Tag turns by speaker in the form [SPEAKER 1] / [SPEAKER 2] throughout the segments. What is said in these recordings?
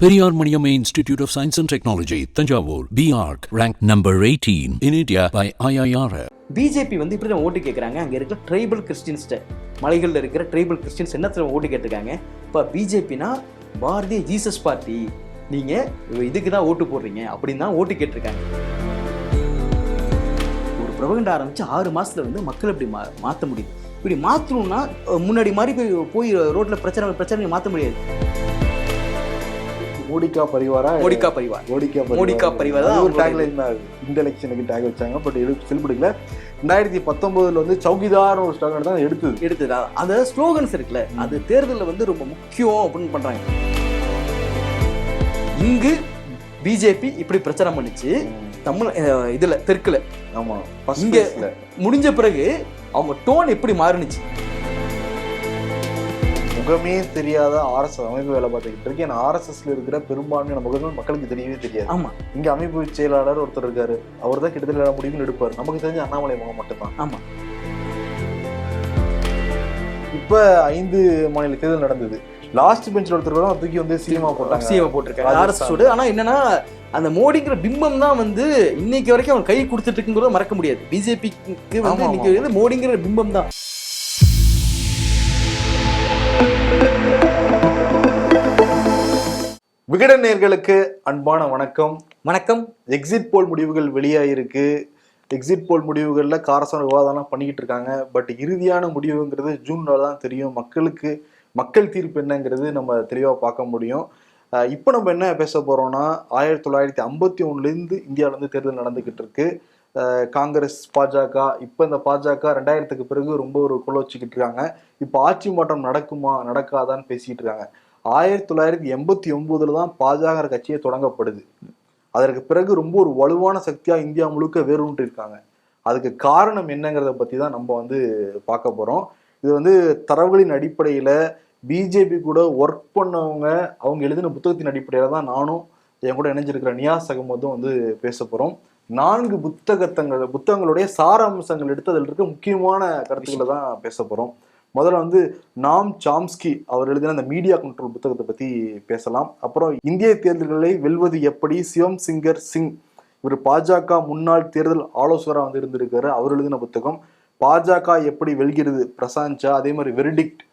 [SPEAKER 1] Periyar Maniamma Institute of Science and Technology, Tanjavur, BARC, ranked number 18 in India by IIRF.
[SPEAKER 2] BJP வந்து இப்படி தான் ஓட்டு கேட்குறாங்க. அங்கே இருக்கிற ட்ரைபல் கிறிஸ்டின்ஸ்ட்டு, மலைகளில் இருக்கிற ட்ரைபல் கிறிஸ்டின்ஸ் என்ன ஓட்டு கேட்டிருக்காங்க. இப்போ பிஜேபினா பாரதிய ஜீசஸ் பார்ட்டி, நீங்கள் இதுக்கு தான் ஓட்டு போடுறீங்க அப்படின்னு தான் ஓட்டு கேட்டிருக்காங்க. ஒரு பிரபகண்டா ஆரம்பித்து 6 மாதத்தில் வந்து மக்கள் இப்படி மாற்ற முடியுது. இப்படி மாற்றணும்னா முன்னாடி மாதிரி போய் ரோட்டில் பிரச்சனை மாற்ற முடியாது.
[SPEAKER 3] மோடிகா பரிவாரா
[SPEAKER 2] மோடிகா பரிவார் தான்
[SPEAKER 3] ஒரு டேக்லைன் தான். இந்த எலெக்ஷனுக்கு டேக் வச்சாங்க, பட் செல்படிக்கல. 2019 வந்து சௌகிதார் ஒரு ஸ்லோகன் தான் எடுத்ததா.
[SPEAKER 2] அந்த ஸ்லோகன்ஸ் இருக்குல்ல, அது தேர்தலில் வந்து ரொம்ப முக்கியம் அப்படின்னு பண்றாங்க. இங்கு பிஜேபி இப்படி பிரச்சாரம் பண்ணிச்சு தமிழ் இதுல தெற்குல.
[SPEAKER 3] ஆமா,
[SPEAKER 2] இங்க முடிஞ்ச பிறகு அவங்க டோன் எப்படி மாறுனுச்சு.
[SPEAKER 3] முகமே தெரியாத RSS அமைப்பு வேலை பார்த்துக்கிட்டு இருக்கு. ஏன்னா RSSல இருக்கிற பெரும்பான்மையான முகங்கள் மக்களுக்கு தெரியவே தெரியாது.
[SPEAKER 2] ஆமா,
[SPEAKER 3] இங்க அமைப்பு செயலாளர் ஒருத்தர் இருக்காரு, அவர் தான் கிட்டத்தட்ட முடிவுகள் எடுப்பார். நமக்கு தெரிஞ்ச அண்ணாமலை முகம் மட்டும்தான்.
[SPEAKER 2] ஆமா,
[SPEAKER 3] இப்ப 5 மாநில தேர்தல் நடந்தது. லாஸ்ட் பெஞ்சில் ஒருத்தர் தான் தூக்கி வந்து சினிமா
[SPEAKER 2] போட்டிருக்காங்க RSS. ஆனா என்னன்னா, அந்த மோடிங்கிற பிம்பம் தான் வந்து இன்னைக்கு வரைக்கும் அவன் கை கொடுத்துட்டு இருக்குங்கிறத மறக்க முடியாது. பிஜேபிக்கு வந்து இன்னைக்கு மோடிங்கிற பிம்பம் தான்.
[SPEAKER 3] விகடன் நேயர்களுக்கு அன்பான வணக்கம். எக்ஸிட் போல் முடிவுகள் வெளியாயிருக்கு. எக்ஸிட் போல் முடிவுகளில் காரசான விவாதம்லாம் பண்ணிக்கிட்டு இருக்காங்க. பட் இறுதியான முடிவுங்கிறது ஜூன்ல தான் தெரியும். மக்கள் தீர்ப்பு என்னங்கிறது நம்ம தெளிவாக பார்க்க முடியும். இப்போ நம்ம என்ன பேச போறோம்னா, 1951லேருந்து இந்தியாவிலேருந்து தேர்தல் நடந்துகிட்டு இருக்கு. காங்கிரஸ், பாஜக. இப்போ இந்த பாஜக 2000க்கு பிறகு ரொம்ப ஒரு கொள்ள வச்சுக்கிட்டு இருக்காங்க. இப்போ ஆட்சி மாற்றம் நடக்குமா நடக்காதான்னு பேசிட்டு இருக்காங்க. 1989 தான் பாஜக கட்சியை தொடங்கப்படுது. அதற்கு பிறகு ரொம்ப ஒரு வலுவான சக்தியா இந்தியா முழுக்க வேரூன்றி இருக்காங்க. அதுக்கு காரணம் என்னங்கிறத பத்தி தான் நம்ம வந்து பார்க்க போறோம். இது வந்து தரவுகளின் அடிப்படையில பிஜேபி கூட ஒர்க் பண்ணவங்க அவங்க எழுதின புத்தகத்தின் அடிப்படையில தான் நானும் என் கூட இணைஞ்சிருக்கிற நியாஸ் அகமதும் வந்து பேச போறோம். 4 புத்தகங்களுடைய சாராம்சங்கள் எடுத்து அதில் இருக்க முக்கியமான கருத்துக்களை தான் பேச போறோம். முதல்ல வந்து நாம் சாம்ஸ்கி அவர் எழுதின அந்த மீடியா கண்ட்ரோல் புத்தகத்தை பத்தி பேசலாம். அப்புறம் இந்திய தேர்தல்களை வெல்வது எப்படி, சிவம் சிங்கர் சிங், இவர் பாஜக முன்னாள் தேர்தல் ஆலோசகராக வந்து இருந்திருக்காரு, அவர் எழுதின புத்தகம். பாஜக எப்படி வெல்கிறது பிரசாந்த் ஜா, அதே மாதிரி வெர்டிக்ட்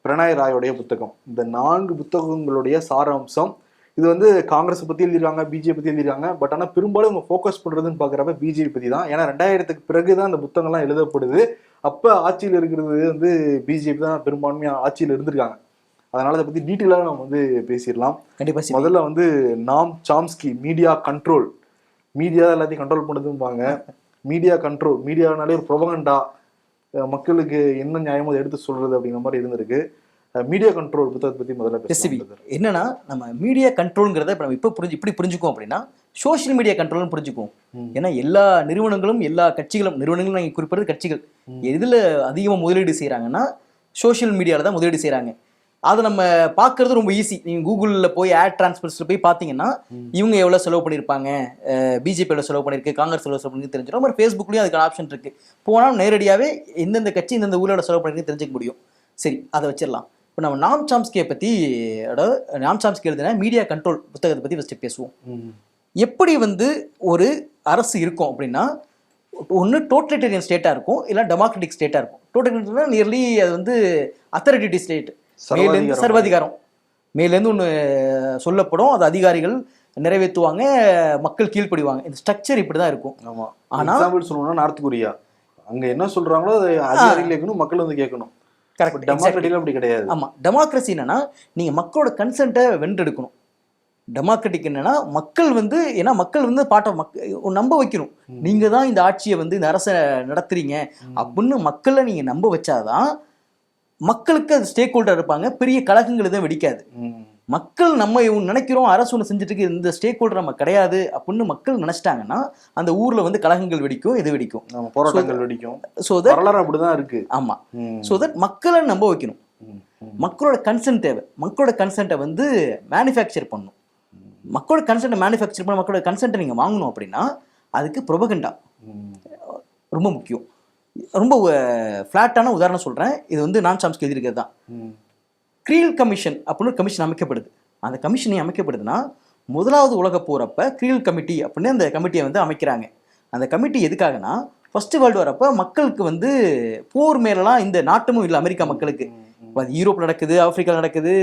[SPEAKER 3] பிரணாய் ராயோடைய புத்தகம். இந்த 4 புத்தகங்களுடைய சாராம்சம். இது வந்து காங்கிரஸ் பத்தி எழுதிருக்காங்க, பிஜேபி பத்தி எழுதிருக்காங்க. பட் ஆனால் பெரும்பாலும் அவங்க ஃபோக்கஸ் பண்றதுன்னு பாக்குறப்ப பிஜேபி பத்தி தான். ஏன்னா 2000க்கு பிறகுதான் இந்த புத்தகம்லாம் எழுதப்படுது. அப்ப ஆட்சியில் இருக்கிறது வந்து பிஜேபி தான் பெரும்பான்மையா ஆட்சியில் இருந்திருக்காங்க. அதனால அதை பத்தி டீட்டெயிலாக நம்ம வந்து பேசிடலாம்.
[SPEAKER 2] கண்டிப்பா.
[SPEAKER 3] முதல்ல வந்து நாம் சாம்ஸ்கி மீடியா கண்ட்ரோல், மீடியா எல்லாத்தையும் கண்ட்ரோல் பண்ணுதும்பாங்க. மீடியா கண்ட்ரோல், மீடியானாலே ஒரு ப்ரொபகண்டா, மக்களுக்கு என்ன நியாயமோ அதை எடுத்து சொல்றது அப்படிங்கிற மாதிரி இருந்திருக்கு. மீடியா கண்ட்ரோல் புத்தகத்தை பத்தி முதல்ல
[SPEAKER 2] என்னன்னா, நம்ம மீடியா கண்ட்ரோல்ங்கிறத நம்ம இப்படி புரிஞ்சுக்குவோம் அப்படின்னா சோசியல் மீடியா கண்ட்ரோல்னு புரிஞ்சுக்குவோம். ஏன்னா எல்லா நிறுவனங்களும் எல்லா கட்சிகளும், நிறுவனங்களும் நாங்கள் குறிப்பிடுறது கட்சிகள், எதுல அதிகமாக முதலீடு செய்யறாங்கன்னா சோசியல் மீடியால தான் முதலீடு செய்யறாங்க. அதை நம்ம பார்க்கறது ரொம்ப ஈஸி. நீங்க கூகுளில் போய் ஆட் டிரான்ஸ்பர்ஸ்ல போய் பார்த்தீங்கன்னா இவங்க எவ்வளவு செலவு பண்ணியிருப்பாங்க, பிஜேபி எவ்வளவு செலவு பண்ணிருக்கு, காங்கிரஸ் எவ்வளவு செலவு பண்ணி தெரிஞ்சிடும். அப்புறம் ஃபேஸ்புக்லயும் அதுக்கான ஆப்ஷன் இருக்கு. போனால் நேரடியாவே எந்தெந்த கட்சி இந்தந்த ஊரோட செலவு பண்ணிருக்கு தெரிஞ்சுக்க முடியும். சரி, அதை வச்சிடலாம். இப்போ நம்ம நாம் சாம்ஸ்கியை பத்தி, நாம் சாம்ஸ்கி எழுதின மீடியா கண்ட்ரோல் புத்தகத்தை பத்தி ஃபர்ஸ்ட் பேசுவோம். எப்படி வந்து ஒரு அரசு இருக்கும் அப்படின்னா, ஒன்று டோட்டலிட்டேரியன் ஸ்டேட்டாக இருக்கும், இல்லை டெமோக்ராட்டிக் ஸ்டேட்டாக இருக்கும். டோட்டலிட்டேரியன்னா நியர்லி அது வந்து அத்தாரிட்டி ஸ்டேட், மேலேருந்து சர்வாதிகாரம், மேலேருந்து ஒன்று சொல்லப்படும், அது அதிகாரிகள் நிறைவேற்றுவாங்க, மக்கள் கீழ்ப்படிவாங்க. இந்த ஸ்ட்ரக்சர் இப்படி தான் இருக்கும்.
[SPEAKER 3] ஆமாம். ஆனால் சொல்லணும்னா நார்த் கொரியா, அங்கே என்ன சொல்கிறாங்களோ அதை அதிகாரிகள் கேட்கணும், மக்கள் வந்து கேட்கணும்.
[SPEAKER 2] கரெக்ட்.
[SPEAKER 3] டெமோக்ராட்டிக் அப்படி கிடையாது.
[SPEAKER 2] ஆமாம், டெமோக்ரஸி என்னன்னா நீங்கள் மக்களோட கன்சென்ட்டை வென்றெடுக்கணும். டெமோக்ராட்டிக் என்னன்னா மக்கள் வந்து, ஏன்னா மக்கள் வந்து நம்ப வைக்கணும். நீங்க தான் இந்த ஆட்சியை வந்து இந்த அரசை நடத்துறீங்க அப்படின்னு மக்களை நீங்க நம்ப வச்சாதான் மக்களுக்கு அது ஸ்டேக் ஹோல்டர் இருப்பாங்க. பெரிய கழகங்கள் எதுவும் வெடிக்காது. மக்கள் நம்ம நினைக்கிறோம் அரசு ஒன்று செஞ்சுட்டு இருக்கு, இந்த ஸ்டேக் ஹோல்டர் நம்ம கிடையாது அப்படின்னு மக்கள் நினைச்சிட்டாங்கன்னா அந்த ஊர்ல வந்து கழகங்கள் வெடிக்கும், இது வெடிக்கும்,
[SPEAKER 3] போராட்டங்கள் வெடிக்கும். அப்படிதான் இருக்கு.
[SPEAKER 2] ஆமா. சோ தட் மக்களை நம்ப வைக்கணும். மக்களோட கன்சென்ட் தேவை. மக்களோட கன்சென்ட்டை வந்து மேனுஃபேக்சர் பண்ணணும். மக்களோட கன்சென்ட்டை மேனுஃபேக்சர் பண்ண, மக்களோட கன்சென்ட்டை நீங்கள் வாங்கணும் அப்படின்னா அதுக்கு ப்ரொபகண்டா ரொம்ப முக்கியம். ரொம்ப ஃப்ளாட்டான உதாரணம் சொல்கிறேன். இது வந்து நாம் சாம்ஸ்கி எழுதியிருக்கிறது தான். க்ரீல் கமிஷன் அப்படின்னு ஒரு கமிஷன் அமைக்கப்படுது. அந்த கமிஷனை அமைக்கப்படுதுன்னா முதலாவது உலகப் போறப்ப கிரீல் கமிட்டி அப்படின்னு அந்த கமிட்டியை வந்து அமைக்கிறாங்க. அந்த கமிட்டி எதுக்காகனா ஃபர்ஸ்ட் வேர்ல்டு வார் அப்ப மக்களுக்கு வந்து போர் மேலலாம் இந்த நாட்டமும் இல்லை அமெரிக்கா மக்களுக்கு. அது யூரோப்ல நடக்குது, ஆப்பிரிக்கால நடக்குது,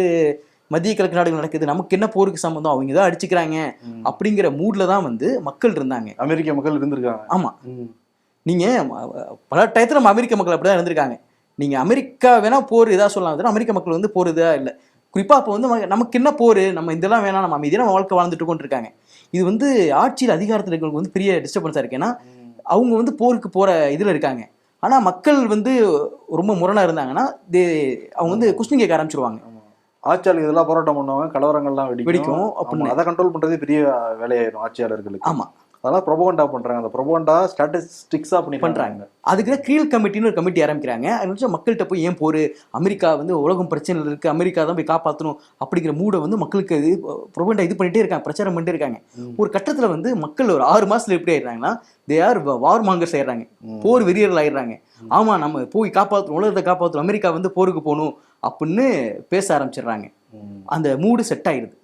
[SPEAKER 2] மத்திய கிழக்கு நாடுகள் நடக்குது, நமக்கு என்ன போருக்கு சம்பந்தம், அவங்க தான் அடிச்சுக்கிறாங்க அப்படிங்கிற மூட்ல தான் வந்து மக்கள் இருந்தாங்க,
[SPEAKER 3] அமெரிக்க மக்கள் இருந்திருக்காங்க.
[SPEAKER 2] ஆமா, நீங்க பல டயத்துல நம்ம அமெரிக்க மக்கள் அப்படிதான் இருந்திருக்காங்க. நீங்க அமெரிக்கா வேணா போர் இதா சொல்லலாம், அமெரிக்க மக்கள் வந்து போர் இதா இல்லை. குறிப்பா அப்போ வந்து நமக்கு என்ன போர், நம்ம இதெல்லாம் வேணாம், நம்ம அமைதியான வாழ்க்கை வாழ்ந்துட்டு கொண்டு இருக்காங்க. இது வந்து ஆட்சியில் அதிகாரத்தில் இருக்கிறவங்களுக்கு வந்து பெரிய டிஸ்டர்பன்ஸா இருக்கு. ஏன்னா அவங்க வந்து போருக்கு போற இதுல இருக்காங்க. ஆனா மக்கள் வந்து ரொம்ப முரணா இருந்தாங்கன்னா அவங்க வந்து குஷ்ணி கேட்க ஆரம்பிச்சிருவாங்க.
[SPEAKER 3] ஆட்சியாளர் இதெல்லாம் போராட்டம் பண்ணுவாங்க, கலவரங்கள்லாம் வெடிக்கும்.
[SPEAKER 2] அப்படின்னு
[SPEAKER 3] அதை கண்ட்ரோல் பண்றதே பெரிய வேலையாயிரும் ஆட்சியாளர்களுக்கு.
[SPEAKER 2] ஆமா,
[SPEAKER 3] அதெல்லாம் ப்ரொபகண்டா பண்றாங்க. அந்த ப்ரொபகண்டா ஸ்டாட்டிஸ்டிக்ஸா பண்றாங்க.
[SPEAKER 2] அதுக்கு கிரீல் கமிட்டின்னு ஒரு கமிட்டி ஆரம்பிக்கிறாங்க. அது மக்கள்கிட்ட போய் ஏன் போரு, அமெரிக்கா வந்து உலகம் பிரச்சனை இருக்கு, அமெரிக்கா தான் போய் காப்பாற்றணும் அப்படிங்கிற மூடை வந்து மக்களுக்கு ப்ரொபகண்டா இது பண்ணிட்டே இருக்காங்க, பிரச்சாரம் பண்ணிட்டே இருக்காங்க. ஒரு கட்டத்துல வந்து மக்கள் ஒரு 6 மாசத்துல எப்படி ஆயிடுறாங்கன்னா தே ஆர் வார் மாங்கர்ஸ் ஆயிடுறாங்க, போர் வெறியர்கள் ஆயிடுறாங்க. ஆமா, நம்ம போய் காப்பாற்றணும், உலகத்தை காப்பாற்றணும், அமெரிக்கா வந்து போருக்கு போகணும் அப்படின்னு பேச ஆரம்பிச்சிடுறாங்க. அந்த மூடு செட் ஆயிடுது.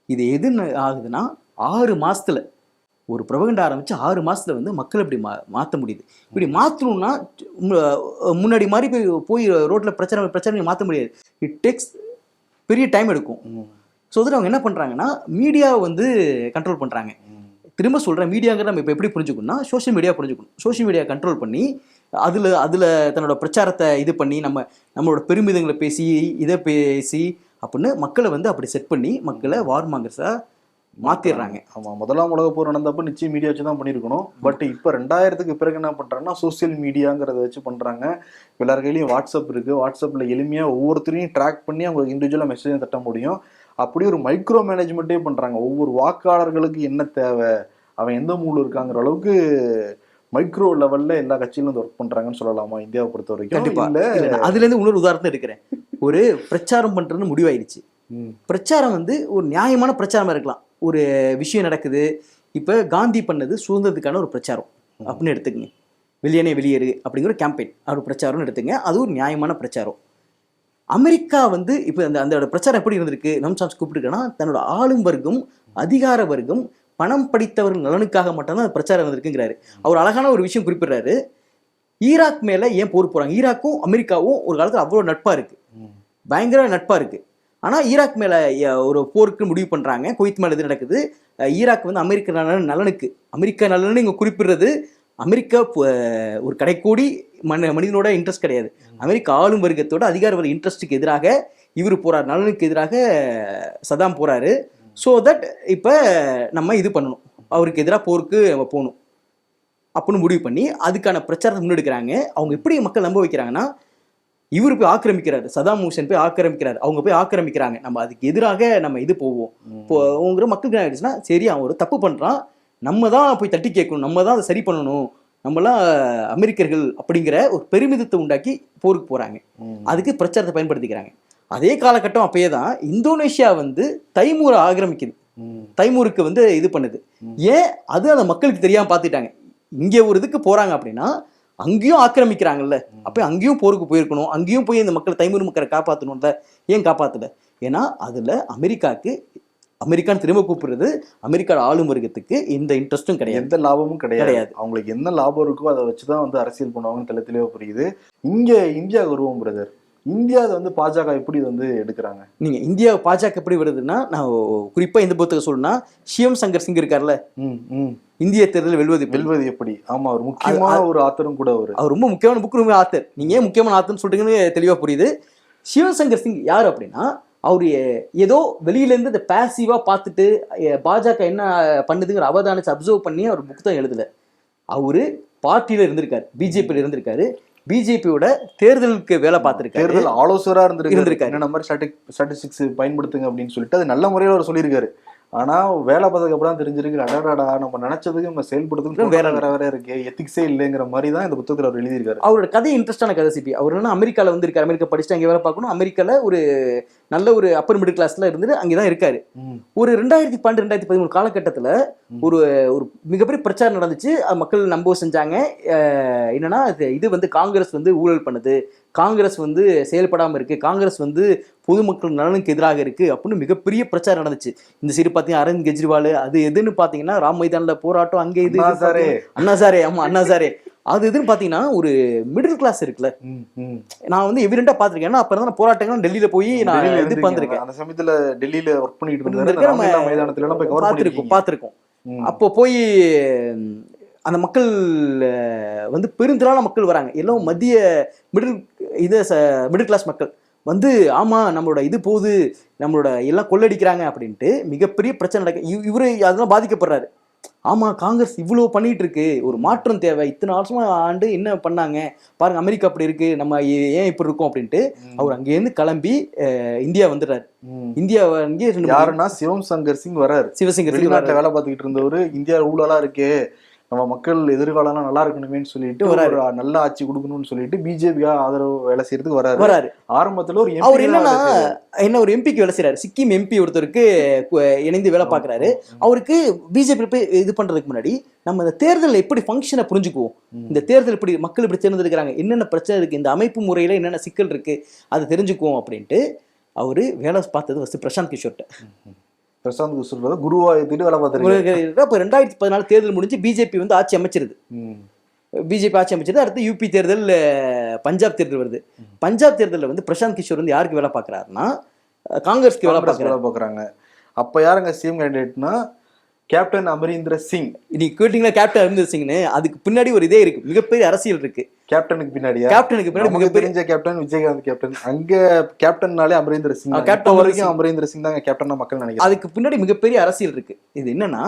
[SPEAKER 2] இது எது ஆகுதுன்னா 6 மாசத்துல ஒரு ப்ரொபகண்டா ஆரம்பிச்சு 6 மாசத்துல வந்து மக்கள் இப்படி மாற்ற முடியுது. இப்படி மாற்றணும்னா முன்னாடி மாதிரி போய் ரோட்ல பிரச்சனை மாற்ற முடியாது. இட் டேக்ஸ் பெரிய டைம் எடுக்கும். ஸோ வந்து அவங்க என்ன பண்றாங்கன்னா மீடியாவை வந்து கண்ட்ரோல் பண்றாங்க. திரும்ப சொல்றேன், மீடியாங்கிற நம்ம இப்போ எப்படி புரிஞ்சுக்கணும்னா சோஷியல் மீடியா புரிஞ்சுக்கணும். சோஷியல் மீடியா கண்ட்ரோல் பண்ணி அதுல தன்னோட பிரச்சாரத்தை இது பண்ணி நம்மளோட பெருமிதங்களை பேசி இதை பேசி அப்படின்னு மக்களை வந்து அப்படி செட் பண்ணி மக்களை வார்மாங்கர்ஸா மாத்திடுறாங்க.
[SPEAKER 3] ஆமா, முதலாம் உலக போர் நடந்தப்ப நிச்சயம் மீடியா வச்சு தான் பண்ணியிருக்கணும். பட் இப்போ 2000க்கு பிறகு என்ன பண்றாங்கன்னா சோசியல் மீடியாங்கிறத வச்சு பண்றாங்க. எல்லார் கையிலையும் வாட்ஸ்அப் இருக்கு. வாட்ஸ்அப்ல எளிமையா ஒவ்வொருத்தரையும் ட்ராக் பண்ணி அவங்க இண்டிவிஜுவலா மெசேஜ் தட்ட முடியும். அப்படி ஒரு மைக்ரோ மேனேஜ்மெண்ட்டே பண்றாங்க. ஒவ்வொரு வாக்காளர்களுக்கு என்ன தேவை, அவன் எந்த மூல இருக்காங்கிற அளவுக்கு மைக்ரோ லெவல்ல எல்லா கட்சியிலும் வந்து ஒர்க் பண்றாங்கன்னு சொல்லலாமா இந்தியாவை பொறுத்த வரைக்கும்?
[SPEAKER 2] கண்டிப்பா. அதுல இருந்து இன்னொரு உதாரணத்தை எடுக்கிறேன். ஒரு பிரச்சாரம் பண்றதுன்னு முடிவாயிருச்சு. பிரச்சாரம் வந்து ஒரு நியாயமான பிரச்சாரமா இருக்கலாம். ஒரு விஷயம் நடக்குது, இப்ப காந்தி பண்ணது சுதந்திரத்துக்கான ஒரு பிரச்சாரம் அப்படின்னு எடுத்துக்கங்க, வெளியேறு அப்படிங்கிற ஒரு கேம்பெயின், ஒரு பிரச்சாரம்னு எடுத்துங்க, அது ஒரு நியாயமான பிரச்சாரம். அமெரிக்கா வந்து இப்போ அந்த பிரச்சாரம் எப்படி இருந்திருக்கு, நம்சாம்ஸ் கூப்பிட்டுருக்கேன்னா தன்னோட ஆளும் வர்க்கம், அதிகார வர்க்கம், பணம் படித்தவர்கள் நலனுக்காக மட்டும்தான் அந்த பிரச்சாரம் இருந்திருக்குங்கிறாரு. அவர் அழகான ஒரு விஷயம் குறிப்பிடுறாரு. ஈராக் மேல ஏன் போர் போறாங்க, ஈராக்கும் அமெரிக்காவும் ஒரு காலத்துல அவ்வளவு நட்பா இருக்கு, பயங்கர நட்பா இருக்கு. ஆனா ஈராக் மேல ஒரு போருக்கு முடிவு பண்றாங்க, குவைத் மேல இது நடக்குது. ஈராக் வந்து அமெரிக்க நலனுக்கு, அமெரிக்கா நலன்னு இங்க குறிப்பிடுறது அமெரிக்கா ஒரு கடைக்கோடி மனிதனோட இன்ட்ரெஸ்ட் கிடையாது, அமெரிக்கா ஆளும் வர்க்கத்தோட அதிகார வர்க்க இன்ட்ரெஸ்ட்டுக்கு எதிராக இவர் போறார், நலனுக்கு எதிராக சதாம் போறாரு. ஸோ தட் இப்போ நம்ம இது பண்ணணும், அவருக்கு எதிராக போருக்கு நம்ம போகணும் அப்படின்னு முடிவு பண்ணி அதுக்கான பிரச்சாரத்தை முன்னெடுக்கிறாங்க. அவங்க எப்படி மக்கள் நம்ப வைக்கிறாங்கன்னா, இவர் போய் ஆக்கிரமிக்கிறாரு, சதாம் ஹுசேன் போய் ஆக்கிரமிக்கிறாரு, அவங்க போய் ஆக்கிரமிக்கிறாங்க, நம்ம அதுக்கு எதிராக நம்ம இது போவோம். இப்போ மக்களுக்கு என்ன ஆயிடுச்சுன்னா, சரி அவன் ஒரு தப்பு பண்றான், நம்ம தான் போய் தட்டி கேட்கணும், நம்ம தான் அதை சரி பண்ணணும், நம்மளாம் அமெரிக்கர்கள் அப்படிங்கிற ஒரு பெருமிதத்தை உண்டாக்கி போருக்கு போறாங்க. அதுக்கு பிரச்சாரத்தை பயன்படுத்திக்கிறாங்க. அதே காலகட்டம் அப்பயே தான் இந்தோனேஷியா வந்து தைமூரை ஆக்கிரமிக்குது, தைமூருக்கு வந்து இது பண்ணுது. ஏன் அது அந்த மக்களுக்கு தெரியாம பார்த்துட்டாங்க. இங்கே ஒரு இதுக்கு போறாங்க அப்படின்னா அங்கேயும் ஆக்கிரமிக்கிறாங்கல்ல, அப்போ அங்கேயும் போருக்கு போயிருக்கணும், அங்கேயும் போய் இந்த மக்கள் தைமூர் மக்களை காப்பாற்றணும்ல, ஏன் காப்பாற்றல? ஏன்னா அதுல அமெரிக்கான்னு திரும்ப கூப்பிடுறது அமெரிக்கா ஆளும் வர்க்கத்துக்கு எந்த இன்ட்ரெஸ்டும் கிடையாது,
[SPEAKER 3] எந்த லாபமும் கிடையாது. அவங்களுக்கு என்ன லாபம் இருக்கோ அதை வச்சுதான் வந்து அரசியல் பண்ணுவாங்கன்னு தெளிவாக புரியுது. இங்க இந்தியா வருவோம் பிரதர், இந்தியாவை வந்து பாஜக எப்படி வந்து எடுக்கிறாங்க? நீங்க
[SPEAKER 2] இந்தியா பாஜக எப்படி வருதுன்னா, நான் குறிப்பா இந்த புத்தகம் சொல்லணும்னா, சிவம் சங்கர் சிங் இருக்கார்ல, இந்திய தேர்தல் வெல்வது
[SPEAKER 3] எப்படி. ஆமா, ஒரு முக்கியமான ஒரு ஆத்தரும் கூட. அவர்
[SPEAKER 2] ரொம்ப முக்கியமான புக்கு ஆத்தர். நீங்க ஏன் முக்கியமான ஆத்தர்னு சொல்றீங்கன்னு தெளிவா புரியுது. சிவம் சங்கர் சிங் யார் அப்படின்னா, அவரு ஏதோ வெளியில இருந்து இந்த பேசிவா பார்த்துட்டு பாஜக என்ன பண்ணுதுங்கிற அவதானிச்சு அப்சர்வ் பண்ணி அவர் புக் தான் எழுதல. அவரு பார்ட்டியில இருந்திருக்காரு, பிஜேபியில இருந்திருக்காரு, பிஜேபியோட தேர்தலுக்கு வேலை பார்த்திருக்காரு,
[SPEAKER 3] தேர்தல் ஆலோசகரா இருந்திருக்காரு. என்ன மாதிரி ஸ்டாட்டிஸ்டிக்ஸ் பயன்படுத்துங்க அப்படின்னு சொல்லிட்டு அது நல்ல முறையில் அவர் சொல்லியிருக்காரு. ஆனா வேலை பார்த்ததுக்கு அப்புறம் தெரிஞ்சிருக்கு, அடாடா நம்ம நினைச்சதுக்கு நம்ம செயல்படுறதுக்கு வேற இருக்கு, எத்திக்ஸே இல்லைங்கிற மாதிரி தான் இந்த புத்தகத்தில் அவர் எழுதியிருக்காரு.
[SPEAKER 2] அவரோட கதை இன்ட்ரெஸ்டான கதை. சிபி அவர் என்ன அமெரிக்கால வந்து இருக்காரு, அமெரிக்கா படிச்சுட்டு அங்கே வேலை பார்க்கணும், அமெரிக்கால ஒரு நல்ல ஒரு அப்பர் மிடில் கிளாஸ்ல இருந்துட்டு அங்கேதான் இருக்காரு. ஒரு 2012-2013 காலகட்டத்துல ஒரு மிகப்பெரிய பிரச்சாரம் நடந்துச்சு, மக்கள் நம்ப செஞ்சாங்க. என்னன்னா இது வந்து காங்கிரஸ் வந்து ஊழல் பண்ணுது, காங்கிரஸ் வந்து செயல்படாமல் இருக்கு, காங்கிரஸ் வந்து பொதுமக்கள் நலனுக்கு எதிராக இருக்கு அப்படின்னு மிகப்பெரிய பிரச்சாரம் நடந்துச்சு. இந்த சைடு பார்த்தீங்கன்னா அரவிந்த் கெஜ்ரிவால், அது எதுன்னு பார்த்தீங்கன்னா ராம் மைதானில் போராட்டம், அங்கே இது அண்ணா சாரே, ஆமா அண்ணா சாரே, அது இதுன்னு பார்த்தீங்கன்னா ஒரு மிடில் கிளாஸ் இருக்குல்ல. நான் வந்து எவிடென்ட்டா பார்த்துருக்கேன். ஏன்னா அப்போ தான் போராட்டங்கள் டெல்லியில போய் நான் இது பார்த்துருக்கேன்.
[SPEAKER 3] அந்த சமயத்தில் டெல்லியில ஒர்க் பண்ணிட்டு
[SPEAKER 2] பார்த்துருக்கோம். அப்போ போய் அந்த மக்கள் வந்து பெருந்திரளான மக்கள் வராங்க, எல்லாம் மத்திய மிடில் கிளாஸ் மக்கள் வந்து ஆமா நம்மளோட இது போகுது, நம்மளோட எல்லாம் கொள்ளடிக்கிறாங்க அப்படின்ட்டு மிகப்பெரிய பிரச்சனை நடக்க இவரு அதெல்லாம் பாதிக்கப்படுறாரு. ஆமா காங்கிரஸ் இவ்வளவு பண்ணிட்டு இருக்கு, ஒரு மாற்றம் தேவை, இத்தனை வருஷமா ஆண்டு என்ன பண்ணாங்க பாருங்க, அமெரிக்கா அப்படி இருக்கு, நம்ம ஏன் இப்படி இருக்கோம் அப்படின்ட்டு அவர் அங்கேருந்து கிளம்பி இந்தியா வந்துடுறாரு. இந்தியா வந்து
[SPEAKER 3] யாருன்னா சிவம் சங்கர் சிங் வர்றாரு.
[SPEAKER 2] சிவசங்கர்
[SPEAKER 3] வெளிநாட்டுல வேலை பார்த்துக்கிட்டு இருந்தவரு, இந்தியா ஊழலா இருக்கே, நம்ம மக்கள் எதிர்காலம் நல்லா இருக்கணுமேன்னு சொல்லிட்டு ஒரு நல்ல ஆட்சி கொடுக்கணும்னு சொல்லிட்டு பிஜேபியா ஆதரவு வேலை செய்யறதுக்கு வராரு. ஆரம்பத்துல
[SPEAKER 2] அவர் என்ன ஒரு எம்பிக்கு வேலை செய்யறாரு, சிக்கிம் எம்பி ஒருத்தருக்கு இணைந்து வேலை பார்க்கறாரு. அவருக்கு பிஜேபி போய் இது பண்றதுக்கு முன்னாடி நம்ம இந்த தேர்தல் எப்படி ஃபங்க்ஷனை புரிஞ்சுக்குவோம், இந்த தேர்தல் இப்படி மக்கள் இப்படி தேர்ந்தெடுக்கிறாங்க, என்னென்ன பிரச்சனை இருக்கு, இந்த அமைப்பு முறையில என்னென்ன சிக்கல் இருக்கு, அதை தெரிஞ்சுக்குவோம் அப்படின்ட்டு அவரு வேலை பார்த்தது ஃபர்ஸ்ட் பிரசாந்த் கிஷோர்ட்ட.
[SPEAKER 3] பிரசாந்த் கிஷோர் குருவா எடுத்துட்டு வேலை பார்த்துருக்காரு.
[SPEAKER 2] இப்போ 2014 தேர்தல் முடிஞ்சு பிஜேபி வந்து ஆட்சி அமைச்சிருது. பிஜேபி ஆட்சி அமைச்சது. அடுத்து யூபி தேர்தல், பஞ்சாப் தேர்தல் வருது. பஞ்சாப் தேர்தலில் வந்து பிரசாந்த் கிஷோர் வந்து யாருக்கு வேலை பார்க்குறாருன்னா காங்கிரஸ்க்கு வேலை
[SPEAKER 3] பார்க்குறாங்க. அப்போ யாருங்க சிஎம் கேண்டிடேட்னா கேப்டன் அமரீந்தர் சிங்.
[SPEAKER 2] நீ கேட்டீங்களா கேப்டன் அமரீந்தர் சிங்னு, அதுக்கு பின்னாடி ஒரு இதே இருக்கு, மிகப்பெரிய அரசியல் இருக்கு.
[SPEAKER 3] கேப்டனுக்கு பின்னாடி
[SPEAKER 2] மிகப்பெரிய
[SPEAKER 3] கேப்டன் விஜயகாந்த் கேப்டன். அங்க கேப்டன்னாலே அமரீந்தர் சிங், கேப்டன் வரைக்கும் அமரீந்தர் சிங் தாங்க கேப்டன் மக்கள் நினைக்கிறேன்.
[SPEAKER 2] அதுக்கு பின்னாடி மிகப்பெரிய அரசியல் இருக்கு. இது என்னன்னா